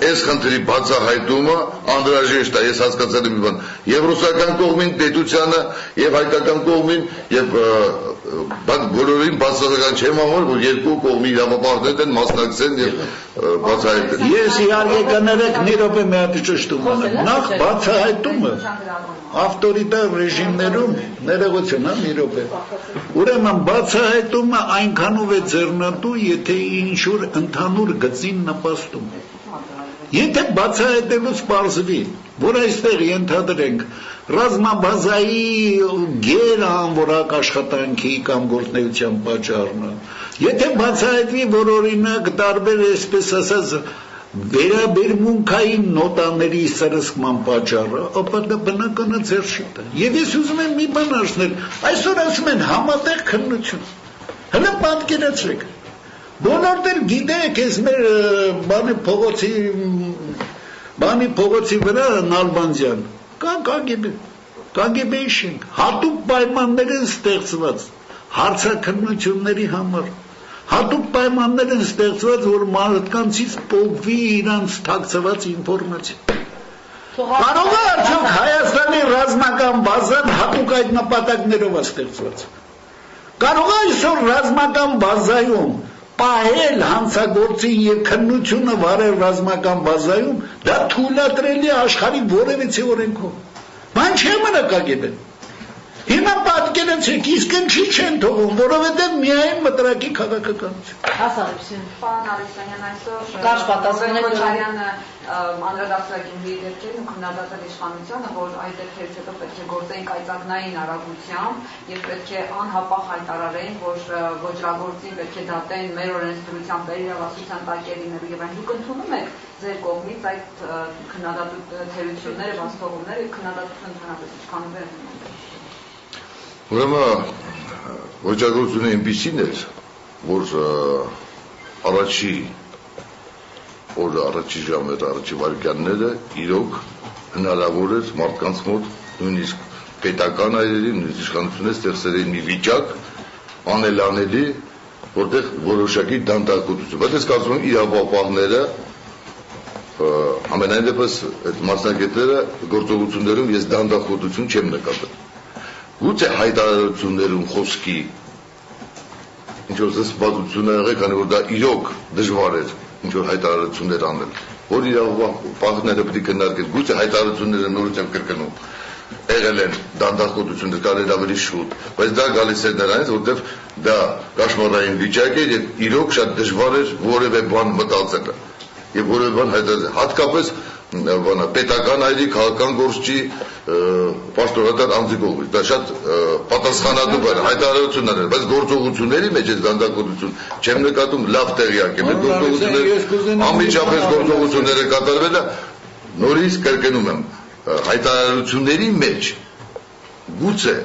այս խնդրի բացահայտումը անհրաժեշտ է, ես հասկացել եմ մի բան, եւ ռուսական կողմին պետությանը, եւ հայկական կողմին, եւ բոլորին բացասական չեմ համար, որ երկու կողմի իրավապահներ են մասնակցեն եւ բացահայտեն։ Ես իհարկե կներեք մի րոպե մի հատ ճշտում անեմ։ Նախ բացահայտումը ավտորիտար ռեժիմներում ներողություն, մի րոպե։ Ուրեմն բացահայտումը այնքանով է ձեռնատու, եթե ինչ-որ ընդհանուր գծին նպաստում է։ Եթե բացահայտելուց պարզվի, որ այստեղ ենթադրենք ռազմաբազայի գերանվորակ աշխատանքի կամ գործնեության պատճառն է, եթե բացահայտվի, որ օրինակ տարբեր այսպես ասած վերաբերմունքային նոտաների սրսկման պատճառը, ապա դա բնական է ձեռ չի տա։ Եվ ես ուզում եմ մի բան ասել, այսօր ասում են համատեղ քննություն։ Հələ պատկերացրեք։ Բոլորդ էլ գիտեք, ես մեր բանը փողոցի բանի փողոցի վրա Նալբանդյան, կա KGB-ի շենք, հատուկ պայմաններ են ստեղծված հարցաքննությունների համար, հատուկ պայմաններ են ստեղծված, որ մարդկանցից պոկվի իրանց թաքցված ինֆորմացիա։ Կարող է արդյոք Հայաստանի ռազմական բազան հատուկ այդ նպատակներով է ստեղծված։ Կարող է այսօր ռազմական բազայում պահել հանցագործին եւ քննությունը վարել ռազմական բազայում, դա թույլատրելի է աշխարհի որևիցե օրենքով։ Ման չի մնա KGB-ն։ Հիմա պատկերացրեք, իսկ ինչի չեն թողում, որովհետև միայն մտրակի քաղաքականություն։ Հասարակություն։ Պարոն Ալեքսանյան, այսօր Կարճ պատասխանեք Քոչարյանը անդրադարձակին դեպքերն ու քննադատել իշխանությանը, որ այդ դեպքերից հետո պետք է գործեին կայծակնային արագությամբ եւ պետք է անհապաղ հայտարարեին, որ ոճրագործին պետք է դատեն մեր օրենսդրությամբ վերիրավասության տակ լինելու եւ այն դուք ընդունում եք ձեր կողմից այդ քննադատությունները, բացթողումները եւ քննադատությունը ընդհանրապես իշխանում են։ Ուրեմն ոճրագործությունը այնպիսին էր, որ առաջի ժամերը, առաջի վայրկյանները իրոք հնարավոր էր մարդկանց մոտ նույնիսկ պետական այրերի, նույնիսկ իշխանությունները ստեղծել էին մի վիճակ անելանելի, որտեղ որոշակի դանդաղություն։ Բայց ես կարծում եմ իրավապահները ամենայն դեպս այդ մասնագետները գործողություններում ես դանդաղություն չեմ նկատել։ Գուցե հայտարարություններում խոսքի ինչ-որ զսպվածություն եղել, քանի որ դա իրոք դժվար էր ինչ-որ հայտարարություններ անել, որ իրավապահները պետք է քննարկեն, գուցե հայտարարությունները նորությամբ կրկնում եղել են դանդաղություններ, կարելի ավելի շուտ, բայց դա գալիս էր նրանից, որտեղ դա կաշմարային վիճակ էր եւ իրոք շատ դժվար էր որևէ բան մտածելը եւ որևէ բան հայտարարել, հատկապես պետական այրի քաղաքական գործչի պաշտոնատար անձի կողմից դա շատ պատասխանատու բան հայտարարություններ են, բայց գործողությունների մեջ այս դանդաղություն չեմ նկատում, լավ տեղյակ եմ, այդ գործողությունները անմիջապես գործողությունները կատարվելը նորից կրկնում եմ հայտարարությունների մեջ գուցե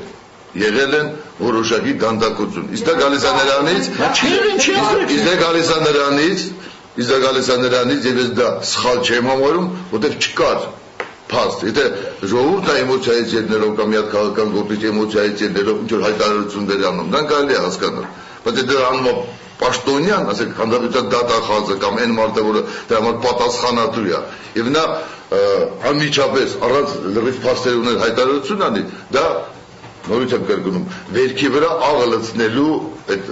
եղել են որոշակի դանդաղություն, իսկ դա գալիս է նրանից եւ ես դա սխալ չեմ համարում, որտեղ չկար փաստ, եթե ժողովուրդը էմոցիայից ելնելով կամ մի հատ քաղաքական գործիչ էմոցիայից ելնելով ինչ որ հայտարարություններ անում, դա կարելի է հասկանալ, բայց եթե անում է պաշտոնյան, ասենք հանրապետության դատախազը կամ այն մարդը, որը դրա համար պատասխանատու է, եւ նա անմիջապես առանց լրիվ փաստեր ուներ հայտարարություն անի, դա նորից եմ կրկնում, վերքի վրա աղը լցնելու այդ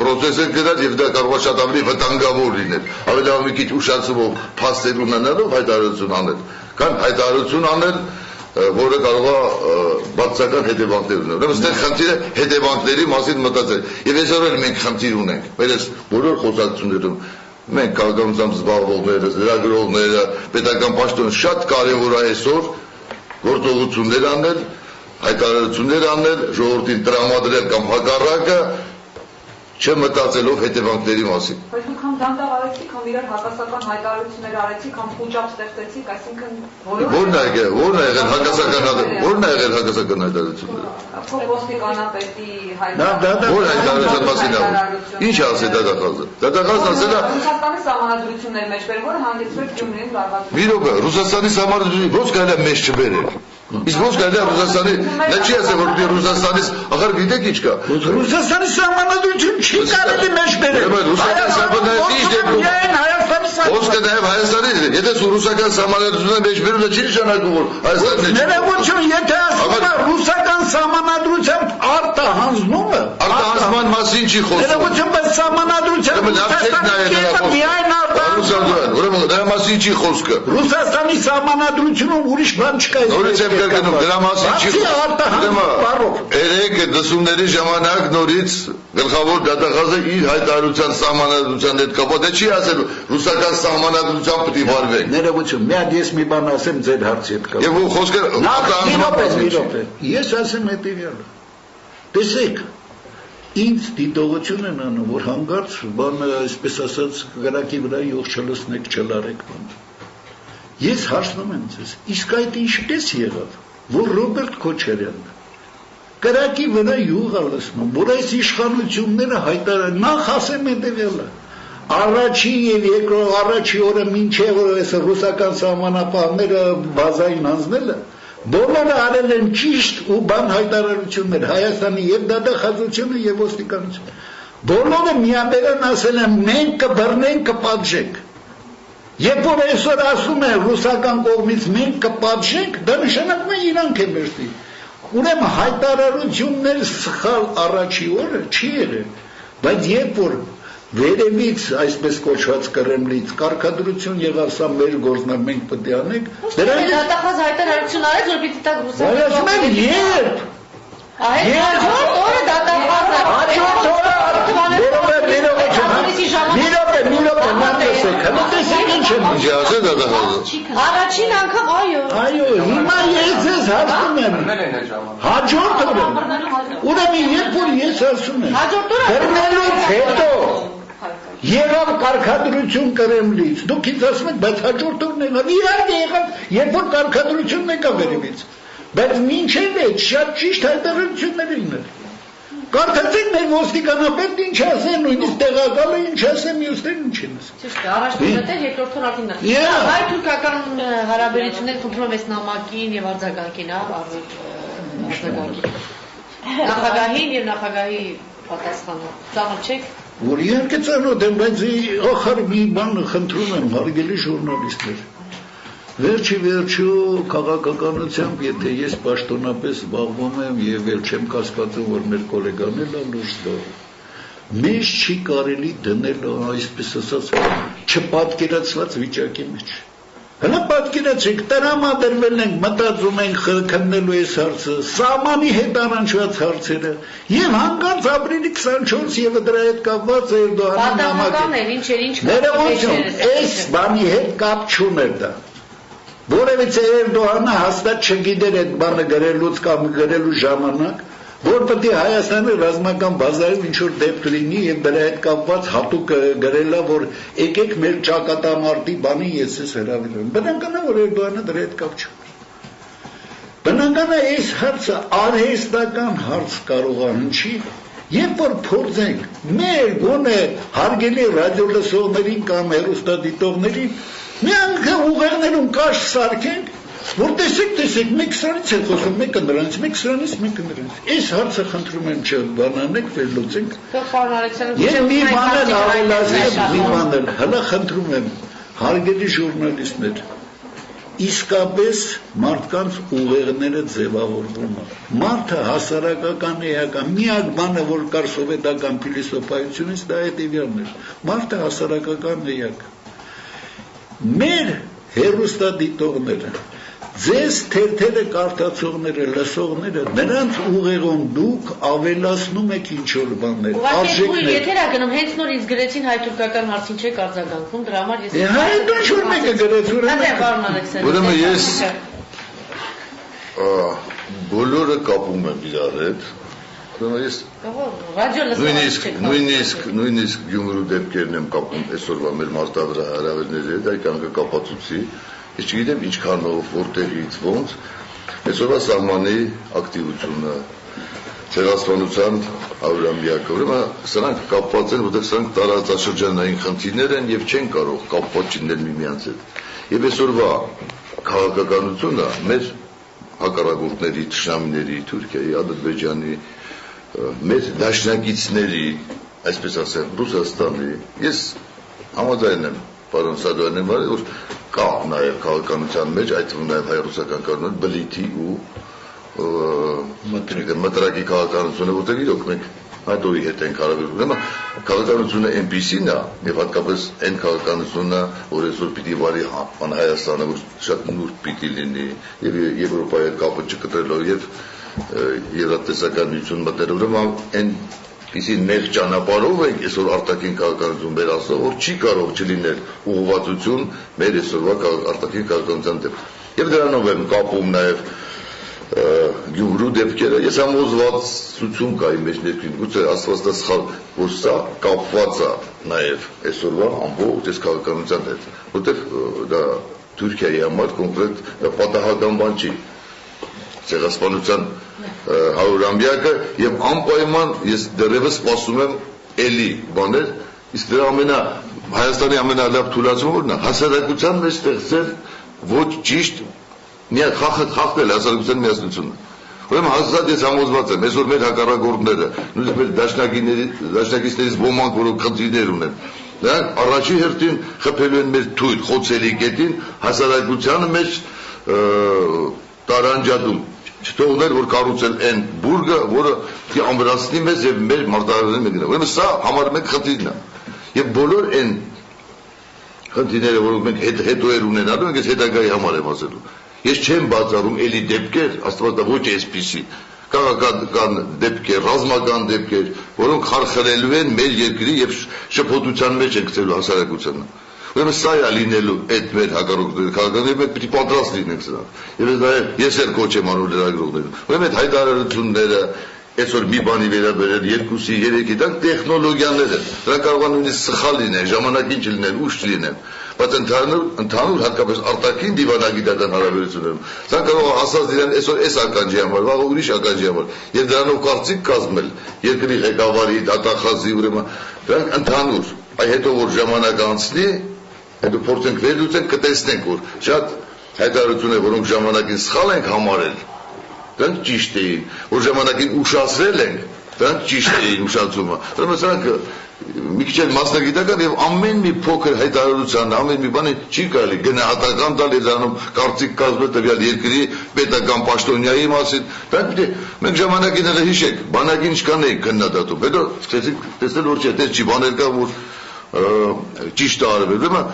պրոցեսը գնալ եւ դա կարող է շատ ավելի վտանգավոր լինել, ավելի մի քիչ ուշացումով փաստեր ունենալով հայտարարություն անել, կամ հայտարարություն անել, որը կարող է բացական հետևանքներ ունենալ։ Ուրեմն այստեղ խնդիրը հետևանքների մասին մտածել։ Եվ այսօր էլ մենք խնդիր ունենք, մեր այս բոլոր խոսակցություններում մենք քաղաքականությամբ զբաղվողները, լրագրողները, պետական պաշտոնը շատ կարևոր է այսօր գործողություններ անել, հայտարարություններ անել, ժողովրդին տրամադրել կամ հակառակը չմտածելով հետևանքների մասին։ Բայց դուք համ դանդաղ արեցիք, համ իրար հակասական հայտարարություններ արեցիք, համ խոճապ ստեղծեցիք, այսինքն Որն է եղել հակասական հայտարարությունները։ Ոստիկանապետի Որ հայտարարության մասին է։ Ինչ է ասել դատախազը։ Դատախազն ասել է Ռուսաստանի սահմանադրությունների մեջ բերել, որը հանդիսվեց Գյումրիում լարվածություն։ Մի րոպե, Ռուսաստանի սահմանադրությունը ո՞նց կարելի է մեզ չբերել։ Իսկ ո՞նց կարելի է Ռուսաստանի, նա չի ասել որ Ռուսաստանից, ախր գիտեք ինչ կա։ Ռուսաստանի սահմանադրություն չի կարելի մեզ բերել։ Ռուսաստանի սահմանադրությունը ո՞նց կա նաև Հայաստանի, եթե ռուսական սահմանադրությունը մեջ բերելը չի նշանակում որ Հայաստանն է։ Ներողություն, եթե ասում է ռուսական սահմանադրությամբ արտահանձնումը, արտահանձնման մասին չի խոսում։ Ներողություն, բայց սահմանադրությամբ միայն արտահանձնում։ Ուրեմն դրա մասին չի խոսքը։ Ռուսաստանի սահմանադրությունում ուրիշ բան չկա։ Նորից եմ կրկնում, դրա մասին չի խոսքը։ Երեք դասումների ժամանակ նորից գլխավոր դատախազը իր հայտարարության սահմանադրության հետ կապված չի ասել ռուսական սահմանադրությամբ պետք է վարվենք։ Ներողություն, մի հատ ես մի բան ասեմ ձեր հարցի հետ կապված։ Եվ խոսքը ես ասեմ հետևյալը։ Տեսեք, ինձ դիտողություն են անում, որ հանգարց բանը, այսպես ասած, գրակի վրա յուղ չլցնեք, չլարեք բան։ Ես հարցնում եմ ձեզ, իսկ այդ ինչպես եղավ, որ Ռոբերտ Քոչարյանն գրակի վրա յուղ է լցնում, որ այս իշխանությունները հայտարարել, նախ ասեմ հետևյալը, առաջի եւ երկրորդ առաջի օրը մինչեւ այս ռուսական սահմանապահները բազային անցնելը բոլորը արել են ճիշտ ու բան հայտարարություններ Հայաստանի եւ դատախազությունը եւ ոստիկանությունը բոլորը միաբերան ասել են մենք կբռնենք կպատժենք երբ որ այսօր ասում են ռուսական կողմից մենք կպատժենք դա նշանակում է իրանք են մերտի ուրեմն հայտարարություններ սխալ առաջի օրը չի եղել բայց երբ որ վերևից այսպես կոչված Կրեմլից կարգադրություն եղավ սա մեր գործն է մենք պետք է անենք դրանից դատախազ հայտարարություն արեց որ պիտի տակ ռուսական երբ հաջորդ օրը դատախազը հաջորդ օրը առաջին անգամ այո հիմա ես ձեզ հարցնում եմ հաջորդ օրը ուրեմն երբ որ ես ասում եմ դեռնելուց հետո եղավ կարգադրություն Կրեմլից դուք ինձ ասում եք բայց հաջորդ օրն եղավ իհարկե եղավ երբ որ կարգադրությունն եկավ վերևից բայց մինչև այդ շատ ճիշտ հայտարարություններ էին կարդացեք մեր ոստիկանապետը ինչ ասեն նույնիսկ տեղակալը ինչ ասեն մյուսներն ինչ են ասում ճիշտ է առաջնորդը հետորդն արտին հայ-թուրքական հարաբերությունները խնդրում եմ այս նամակին եւ արձագանքին արձագանքին նախագահին եւ նախագահի պատասխանը ծանոթ չեք որ իհարկե ծանոթ եմ բայց ախր մի բան խնդրում եմ հարգելի ժուրնալիստներ Վերջի վերջո քաղաքականությամբ, եթե ես պաշտոնապես զբաղվում եմ եւ ել չեմ կասկածում, որ մեր գոլեգան էլ լուրջ զբաղվում։ Մեզ չի կարելի դնել այսպես ասած չպատկերացված վիճակի մեջ։ Հələ պատկերացեք, տրամադրվել ենք, մտածում ենք քննելու այս հարցը, սահմանի հետ առնչված հարցերը, եւ հանկարծ ապրիլի 24 եւ դրա հետ կապված Էրդողանի նամակը։ Ներողություն, այս բանի հետ կապ չուներ դա։ Որևիցե Էրդողանը հաստատ չգիտեր այդ բանը գրելուց կամ գրելու ժամանակ, որ պետք է Հայաստանի ռազմական բազայում ինչ-որ դեպք լինի եւ դրա հետ կապված հատուկ գրելա, որ եկեք մեր ճակատամարտի բանի ես ես հրավիրեմ։ Բնական է, որ Էրդողանը դրա հետ կապ չուներ։ Բնական է, այս հարցը արհեստական հարց կարող է հնչի, երբ որ փորձենք մեր գոնե հարգելի ռադիոլսողներին կամ հեռուստադիտողներին մի անգամ ուղեղներում կաշ սարքենք, որ տեսեք, մեկ սրանից է խոսում, մեկը նրանից, մեկ սրանից, մեկը նրանից։ Այս հարցը խնդրում եմ չբանանենք, վերլուծենք։ Ես մի բան էլ ավելացրեմ, մի բան էլ, հլա խնդրում եմ, հարգելի ժուրնալիստներ, իսկապես մարդկանց ուղեղները ձևավորվում է։ Մարդը հասարակական էական, միակ բանը, որ կար սովետական փիլիսոփայությունից, դա հետևյալն էր։ Մարդը հասարակական էակ։ Մեր հեռուստադիտողները, ձեզ թերթերը կարդացողները, լսողները, նրանց ուղեղում դուք ավելացնում եք ինչ-որ բաներ, արժեքներ։ Եթե գնում, հենց նոր ինձ գրեցին հայ-թուրքական հարցին չեք արձագանքում, դրա համար ես հայ ինչ-որ մեկը գրեց, ուրեմն ես բոլորը կապում եմ իրար հետ, նույնիսկ Գյումրու դեպքերն եմ կապում այսօրվա մեր մարտավրա հարավերների հետ, այդ կանգը կապացուցի, ես չգիտեմ ինչքանով, որտեղից, ոնց, այսօրվա սահմանի ակտիվությունը, ցեղասպանության 100-ամյակը, ուրեմն սրանք կապված են, որտեղ սրանք տարածաշրջանային խնդիրներ են եւ չեն կարող կապված լինել միմյանց հետ։ Եվ այսօրվա քաղաքականությունը մեր հակառակորդների, թշնամիների, Թուրքիայի, Ադրբեջանի մեր դաշնակիցների, այսպես ասեմ, Ռուսաստանի, ես համաձայն եմ, պարոն Սադոյանին, որ կա նաև քաղաքականության մեջ, այդ թվում նաև հայ-ռուսական կանոն, բլիթի ու մտրակի քաղաքականությունը, որտեղ իրոք մենք ՆԱՏՕ-ի հետ ենք հարաբերում։ Ուրեմն քաղաքականությունը այնպիսին է, եւ հատկապես այն քաղաքականությունը, որ այսօր պիտի վարի Հայաստանը, որ շատ նուրբ պիտի լինի, եւ Եվրոպայի հետ կապը չկտրելով եւ Եվրատեսական միություն մտնել, ուրեմն այնպիսի նեղ ճանապարհով ենք այսօր արտաքին քաղաքականություն վերահսող, որ չի կարող չլինել ուղղվածություն մեր այսօրվա արտաքին քաղաքականության դեմ։ Եվ դրանով եմ կապում նաև Գյումրու դեպքերը, ես համոզվածություն կա իմ մեջ ներքին, գուցե ասված դա սխալ, որ սա կապված է նաև այսօրվա ամբողջ այս քաղաքականության հետ, որտեղ դա Թուրքիայի համար կոնկրետ պատահական բան չի։ Ցեղասպանության 100-ամյակը եւ անպայման ես դեռևս սպասում եմ էլի բաներ, իսկ դրա Հայաստանի ամենալավ թույլատվողն է հասարակության մեջ ստեղծել ոչ ճիշտ մի խախտել հասարակության միասնությունը։ Ուրեմն հաստատ ես համոզված եմ, այսօր մեր հակառակորդները, նույնիսկ մեր դաշնակիցներից ոմանք, որոնք խնդիրներ ունեն, նրանք առաջի հերթին խփելու են մեր թույլ խոցելի կետին հասարակության մեջ տարանջատում չթողնել, որ կառուցել են բուրգը, որը անվրացնի մեզ եւ մեր մարտահրավերները մենք գնա։ Ուրեմն սա համարում ենք խնդիրն է։ Եվ բոլոր այն խնդիրները, որոնք մենք հետո էր ունենալու, ենք այս հետագայի համար եմ ասելու։ Ես չեմ բացառում էլի դեպքեր, աստվածա ոչ այսպիսի, քաղաքական դեպքեր, ռազմական դեպքեր, որոնք խարխլելու են մեր երկրի եւ շփոթության մեջ են գցելու հասարակությանը։ Ուրեմն սա է լինելու այդ մեր հակառակորդների քաղաքականները մենք պիտի պատրաստ լինենք սրան։ Եվ ես էլ կոչ եմ անում լրագրողներին։ Ուրեմն այդ հայտարարությունները այսօր մի բանի վերաբերել 2-ի 3-ի դա տեխնոլոգիաներ են։ Դրանք կարող են նույնիսկ սխալ լինեն, ժամանակին չլինեն, ուշ չլինեն։ Բայց ընդհանուր հատկապես արտաքին դիվանագիտական հարաբերություններում սա կարող է ասած լինեն այսօր այս ականջի համար, վաղը ուրիշ ականջի համար։ Եվ դրանով կարծիք կազմել երկրի ղեկավարի, դատախազի, ուրեմն դրանք ընդհանուր։ Այ հետո որ ժամանակ անցնի, հետո փորձենք վերլուծենք, կտեսնենք, որ շատ հայտարարություններ, որոնք ժամանակին սխալ ենք համարել, դրանք ճիշտ էին, որ ժամանակին ուշացրել ենք, դրանք ճիշտ էին ուշացումը։ Ուրեմն սրանք մի քիչ էլ մասնագիտական եւ ամեն մի փոքր հայտարարության, ամեն մի բանը չի կարելի գնահատական տալ եւ դառնում կարծիք կազմել տվյալ երկրի պետական պաշտոնյայի մասին։ Դրանք մենք ժամանակին էլ հիշեք, բանակին ինչքան էինք քննադատում։ Հետո սկսեցինք տեսնել, որ չէ, չի բաներ կա, որ ճիշտ արվել։ Ուրեմն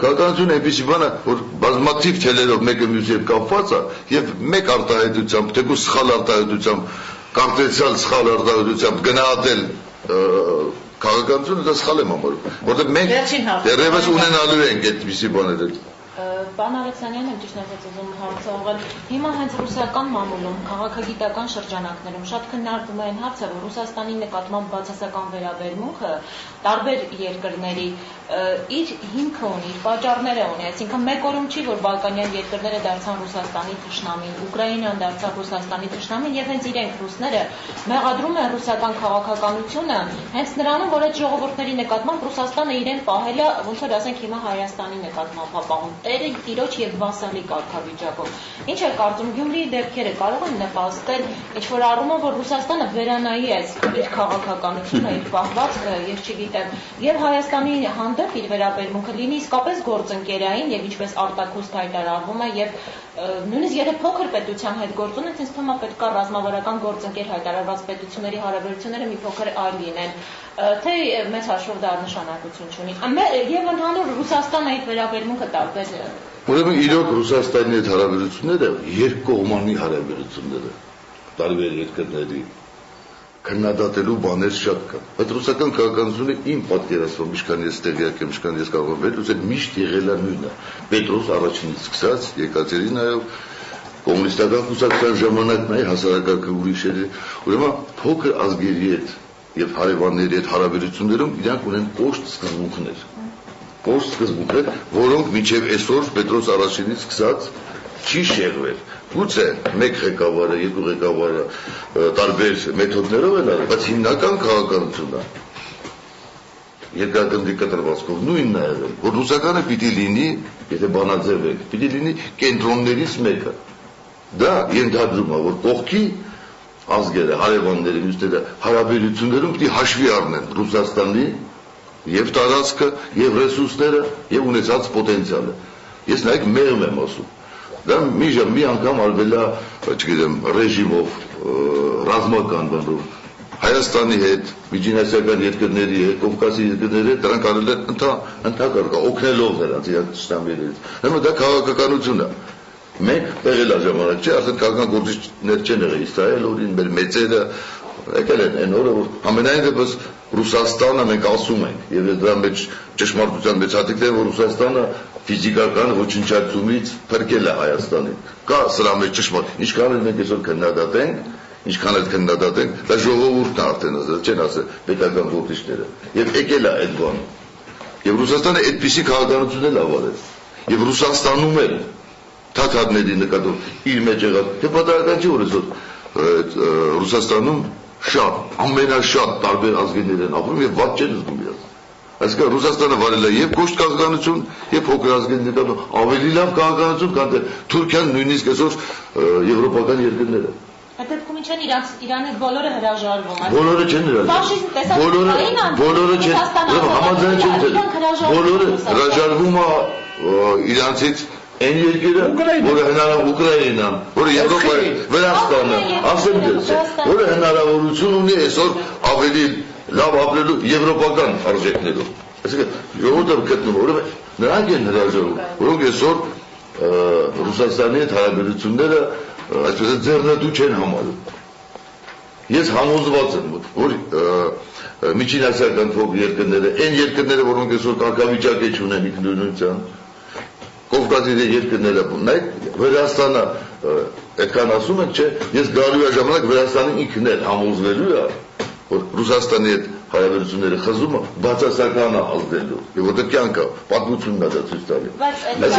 քաղաքականությունը այնպեսի բան է, որ բազմաթիվ թելերով մեկը մյուսի հետ կապված է եւ մեկ արտահայտությամբ, թեկուզ սխալ արտահայտությամբ, կոնկրետացիալ սխալ արտահայտությամբ գնահատել քաղաքականությունը դա սխալ եմ համարում, որտեղ մենք դեռևս ունենալու ենք այդպիսի բաներ։ Պարոն Ալեքսանյանը ճիշտ է ուզում հարցնել, հիմա հենց ռուսական մամուլում, քաղաքագիտական շրջանակներում շատ քննարկվում է այն հարցը, որ Ռուսաստանի նկատմամբ բացասական վերաբերմունքը տարբեր երկրների իր հիմքը ունի, իր պատճառները ունի, այսինքն մեկ օրում չի, որ բալկանյան երկրները դարձան Ռուսաստանի թշնամին, Ուկրաինան դարձավ Ռուսաստանի թշնամին եւ հենց իրենք ռուսները մեղադրում են ռուսական քաղաքականությունը հենց նրանում, որ այդ ժողովուրդների նկատմամբ Ռուսաստանը իրեն պահել է, ոնց որ ասենք հիմա Հայաստանի նկատմամբ հապաղում տերը տիրոջ եւ վասալի կարգավիճակում։ Ինչ է կարծում Գյումրիի դեպքերը կարող են նպաստել ինչ որ առումով, որ Ռուսաստանը վերանայի այս իր քաղաքականությունը, իր պահվածքը, ես չգիտեմ, եւ Հայաստանի հանդեպ իր վերաբերմունքը լինի իսկապես գործընկերային եւ ինչպես արտակուստ հայտարարվում է եւ նույնիսկ եթե փոքր պետության հետ գործ ունեն, ինձ թվում է պետք է ռազմավարական գործընկեր հայտարարված պետությունների հարաբերությունները մի փոքր այլ լինեն, թե մեծ հաշվով դա նշանակություն չունի։ Եվ ընդհանուր Ռուսաստանը այդ վերաբերմունքը տարբեր է։ Ուրեմն իրոք Ռուսաստանի հետ հարաբերությունները երկկողմանի հարաբերություններ են, տարբեր երկրների քննադատելու բաներ շատ կան։ Բայց ռուսական քաղաքականությունը իմ պատկերացմամբ, ինչքան ես տեղյակ եմ, ինչքան ես կարող եմ վերլուծել, միշտ եղել է նույնը։ Պետրոս առաջինից սկսած, Եկատերինայով, կոմունիստական կուսակցության ժամանակն է, հասարակական ուրիշների, ուրեմն փոքր ազգերի հետ եւ հարևանների հետ հարաբերություններում իրանք ունեն կոշտ սկզբունքներ։ Կոշտ սկզբունքներ, որոնք մինչև այսօր Պետրոս առաջինից սկսած չի շեղվել։ Գուցե մեկ ղեկավարը, երկու ղեկավարը տարբեր մեթոդներով են արել, բայց հիմնական քաղաքականությունը երկրագնդի կտրվածքով նույնն է եղել, որ ռուսականը պիտի լինի, եթե բանաձև եք, պիտի լինի կենտրոններից մեկը։ Դա ենթադրում է, որ կողքի ազգերը, հարևանները, մյուսները հարաբերություններում պիտի հաշվի առնեն Ռուսաստանի եւ տարածքը, եւ ռեսուրսները, եւ ունեցած պոտենցիալը։ Ես նայեք մեղմ եմ ասում։ Դա մի անգամ արվել է, չգիտեմ, ռեժիմով, ռազմական բանով, Հայաստանի հետ, միջինասիական երկրների հետ, Կովկասի երկրների հետ, դրանք արել են ընդհակառակ, օգնելով նրանց թշնամիներից։ Հիմա դա քաղաքականություն է։ Մենք եղել է ժամանակ, չէ, արդեն քաղաքական գործիչներ չեն եղել Իսրայել, օրին մեր մեծերը եկել են այն օրը, որ ամենայն դեպս Ռուսաստանը մենք ասում ենք, եւ դրա մեջ ճշմարտության մեջ հատիկներ, որ Ռուսաստանը ֆիզիկական ոչնչացումից փրկել է Հայաստանին։ Կա սրա մեջ ճշմարտ։ Ինչքան էլ մենք այսօր քննադատենք, դա ժողովուրդն է արդեն ասել, չեն ասել պետական գործիչները։ Եվ եկել է այդ բանը։ Եվ Ռուսաստանը այդպիսի քաղաքականություն էլ ավարել։ Եվ Ռուսաստանում էլ թաթարների նկատմամբ իր մեջ եղած, թե պատահական չի, որ այսօր Ռուսաստանում շատ, ամենաշատ տարբեր ազգերներ են ապրում եւ ված չեն զգում իրաց։ Այսինքն Ռուսաստանը վարել է եւ կոշտ քաղաքականություն, եւ փոքր ազգանական ավելի լավ քաղաքականություն, քան թե Թուրքիան նույնիսկ այսօր եվրոպական երկրները։ Այդ դեպքում ինչ են Իրանի բոլորը հրաժարվում, բոլորը չեն հրաժարվում։ Բոլորը չեն, համաձայն չեն։ Բոլորը հրաժարվում է իրանցից այն երկիրը, որը հնարավոր Ուկրաինան, որը Եվրոպայի Վրաստանը, ասեմ դες, որը հնարավորություն ունի այսօր ավելի լավ ապրելու եվրոպական արժեքներով։ Այսինքն ժողովուրդը գտնում, ուրեմն նրանք են հրաժարվում, որոնք այսօր Ռուսաստանի հետ հարաբերությունները այսպես ձեռնտու չեն համարում։ Ես համոզված եմ, որ միջինասիական փոքր երկրները, այն երկրները, որոնք այսօր կարգավիճակ չունեն ինքնուրույնության, Կովկասի երկրները, նայեք Վրաստանը այդքան ասում են, չէ, ես գալու է ժամանակ Վրաստանի ինքն էլ համոզվելու է, որ Ռուսաստանի հետ հարաբերությունները խզումը բացասական է ազդելու, եւ որտեղ կյանքը պատմությունն է դա ցույց տալի։ Ես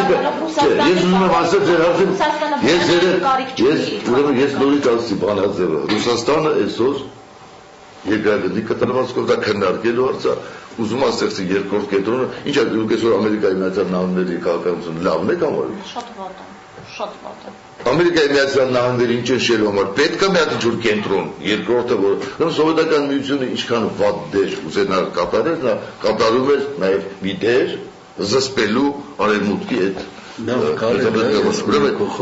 ուզում եմ ասել ձեր հարցին, ես նորից ասի բանաձևը, Ռուսաստանը այսօր երկրագնդի կտրվածքով դա քննարկելու հարցը, ուզում է ստեղծի երկրորդ կենտրոնը, ինչ է դուք այսօր Ամերիկայի Միացյալ Նահանգների քաղաքականությունը լավն եք համարում։ Շատ վատ է։ Ամերիկայի Միացյալ Նահանգների ինչ շելու համար պետք է մի հատ ինչ-որ կենտրոն, երկրորդը, որ սովետական միությունը ինչքան վատ դեր ուզենար կատարել, նա կատարում էր նաև մի դեր զսպելու արևմուտքի հետ։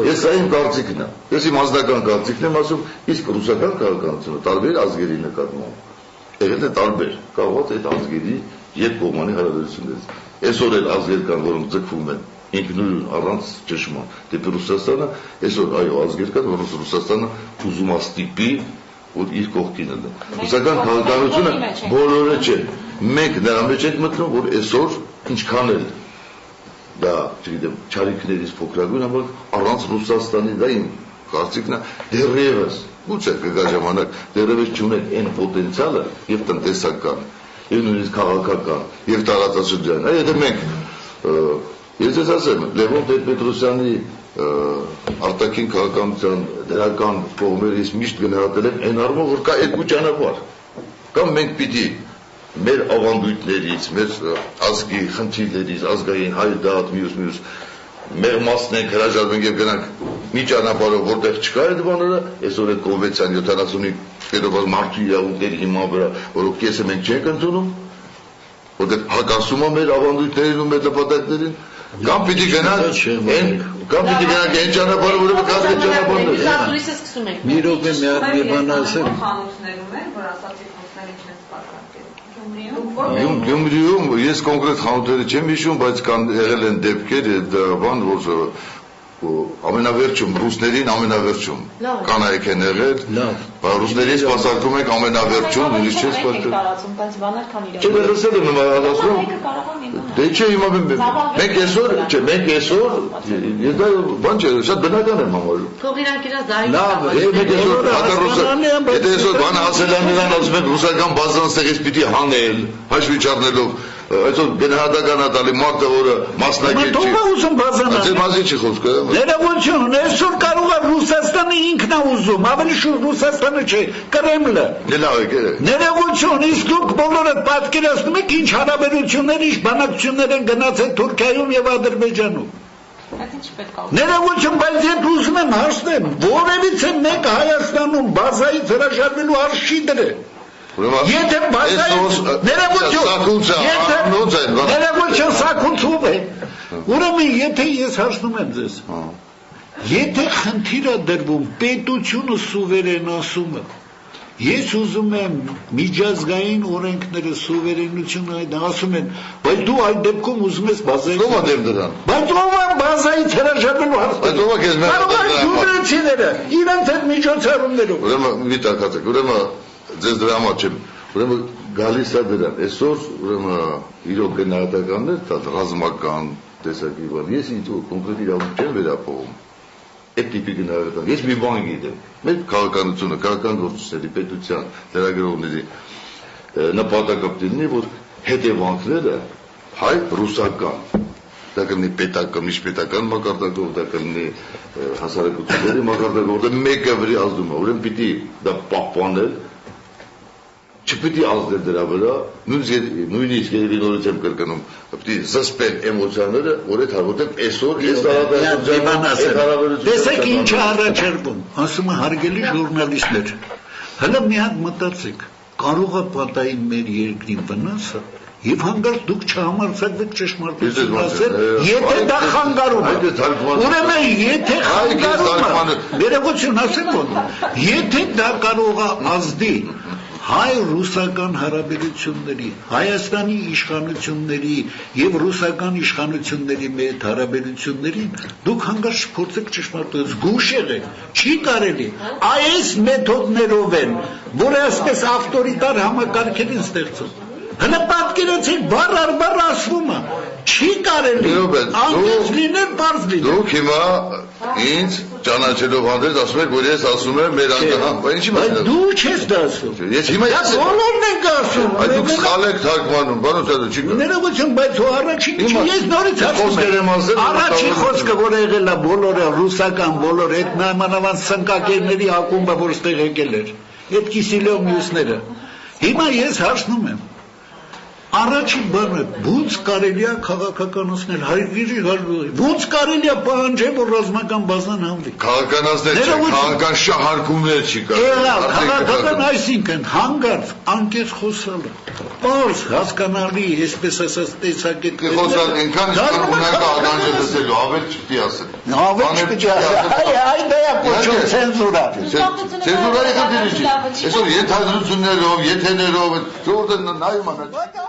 Ես այն կարծիքն է, ես իմ ազնական կարծիքն եմ ասում, իսկ ռուսական քաղաքականությունը տարբեր ազգերի նկատմամբ եղել է տարբեր, կապված այդ ազգերի երկկողմանի հարաբերություններից։ Այսօր էլ ազգեր կան, որոնք ձգվում են ինքնուրույն առանց ճշմարտ դեպի Ռուսաստանը, այսօր այո ազգեր կան, որոնց Ռուսաստանը ուզում է ստիպի, որ իր կողքին է։ Ռուսական քաղաքականությունը բոլորը չեն։ Մենք նրա մեջ ենք մտնում, որ այսօր ինչքան էլ դա, չգիտեմ, չարիքներից փոքրագույն համար առանց Ռուսաստանի դա իմ կարծիքն է դեռևս գուցե կգա ժամանակ դեռևս չունեն այն պոտենցիալը եւ տնտեսական եւ նույնիսկ քաղաքական եւ տարածաշրջան այդը մենք ես ես ասեմ Լևոն Տեր-Պետրոսյանի արտաքին քաղաքականության դրական կողմերից միշտ գնահատել եմ այն առումով որ կա երկու ճանապարհ կամ մենք պիտի մեր ավանդույթներից, մեր ազգի խնդիրներից, ազգային հայ դատ, մյուս մեր մասն ենք հրաժարվենք եւ գնանք մի ճանապարհով, որտեղ չկա այդ բաները, այսօր այդ կոնվենցիան 75 կերպով մարդու իրավունքների հիման վրա, որոնք կեսը մենք չենք ընդունում, որտեղ հակասում է մեր ավանդույթներին ու մեր նպատակներին, կամ պիտի գնանք այն ճանապարհը, որը կազմի ճանապարհն է։ Մի րոպե մի բան ասեմ։ Խանութներում են, որ ասացի խոսները չեն սպառկացել։ Գյումրիում ես կոնկրետ խանութները չեմ հիշում, բայց կան եղել են դեպքեր, բան, որ ամենավերջում, ռուսներին ամենավերջում կանայք են եղել, ռուսներին սպասարկում ենք ամենավերջում, նույնիսկ չեն սպասարկում։ Չէ, լսել եմ ասում, դե չէ, հիմա մենք այսօր, ես դա բան չէ, շատ բնական եմ համարում։ Թող իրանք իրաց Եթե այսօր բանը ասել են նրան, ասում են ռուսական բազան ստեղից պիտի հանել, հաշվի չառնելով այսօր գնահատական է տալի մարդը, որը մասնակից չի։ Ո՞վ է ուզում բազանալ։ Ձեր մասի չի խոսքը։ Ներողություն, այսօր կարող է Ռուսաստանը ինքն է ուզում, ավելի շուտ Ռուսաստանը չէ, Կրեմլը։ Ներողություն, իսկ դուք բոլորը պատկերացնում եք ինչ հարաբերություններ, ինչ բանակցություններ են գնացել Թուրքիայում եւ Ադրբեջանում։ Ներողություն, բայց ես ուզում եմ հասնեմ, որևիցե մեկ Հայաստանում բազայից հրաժարվելու հարց չի դրել։ Եթե բազայից ներողություն սակունցում է, ուրեմն եթե ես հասնում եմ ձեզ, եթե խնդիր է դրվում պետությունը սուվերենացումը, ես ուզում եմ միջազգային օրենքները սուվերենությունը այդ ասում են, բայց դու այդ դեպքում ուզում ես բազայից բայց ով է բազայից հրաժարվելու հարցը կարող է գյումրեցիները իրենց այդ միջոցառումներով ուրեմն մի տակածեք ուրեմն ձեզ դրա համար չեմ ուրեմն գալիս է դրան այսօր ուրեմն իրոք գնահատականներ դա ռազմական տեսակի բան ես ինձ կոնկրետ իրավունք չեմ վերապահում այդ տիպի գնահատական ես մի բան գիտեմ մեր քաղաքականությունը քաղաքական գործիչների պետության լրագրողների նպատակը դինի որ հետևանքները հայ ռուսական դա կլինի պետական միջպետական մակարդակով դա կլինի հասարակությունների մակարդակով դա մեկը վրի ազդում է ուրեմն պիտի դա պահպանել չպետք է ազդել դրա վրա, նույնիսկ երևի նորից եմ կրկնում, պետք է զսպել էմոցիաները, որ այդ որտեղ այսօր այս տարածաշրջանում տեսեք ինչ է առաջարկում, ասում է հարգելի ժուրնալիստներ, հələ մի հատ մտածեք, կարող է պատահի մեր երկրի վնասը Եվ հանգարց դուք չհամարձակվեք ճշմարտություն ասել, եթե դա խանգարում է, ուրեմն եթե խանգարում է, ներողություն ասեմ ոնց, եթե դա կարող է ազդի հայ-ռուսական հարաբերությունների, Հայաստանի իշխանությունների եւ ռուսական իշխանությունների մեջ հարաբերություններին, դուք հանգարց փորձեք ճշմարտություն զգուշ եղեք, չի կարելի, այս մեթոդներով են, որը այսպես ավտորիտար համակարգեր են ստեղծում Հələ պատկերացեք բառ առ բառ ասվում է, չի կարելի, անկեղծ լինել, պարզ լինել։ Դուք հիմա ինձ ճանաչելով հանդերձ ասում եք, որ ես ասում եմ մեր անկախ, ինչի մասն է։ Դու չես դա ասում։ Ես հիմա ես բոլորն ենք ասում։ Այդ դուք սխալ եք թարգմանում, բանոց դա չի կարող։ Ներողություն, բայց առաջին ես նորից ասում եմ։ Առաջին խոսքը, որ եղել է բոլորը ռուսական, բոլոր այդ նամանավանդ սնկակերների ակումբը, որ ստեղ եկել էր, այդ Կիսիլյով մյուսները։ Հիմա ես հարցնում եմ Առաջին բանը, ոնց կարելի է քաղաքականացնել, ոնց կարելի է պահանջել, որ ռազմական բազան հանվի։ Քաղաքականացնել չէ, քաղաքական շահարկումներ չի կարող։ Քաղաքական այսինքն հանգարց անկեղծ խոսալը, պարզ հասկանալի, այսպես ասած տեսակետ։ Խոսալ այնքան ունենա ականջը լսելու, ավել չպետք է ասել։ Ավել չպետք է ասել։ Այ դա է կոչում ցենզուրա։ Ցենզուրայի խնդիրը չի։ Այսօր ենթադրություններով, եթերներով, ժողովուրդը նայում է։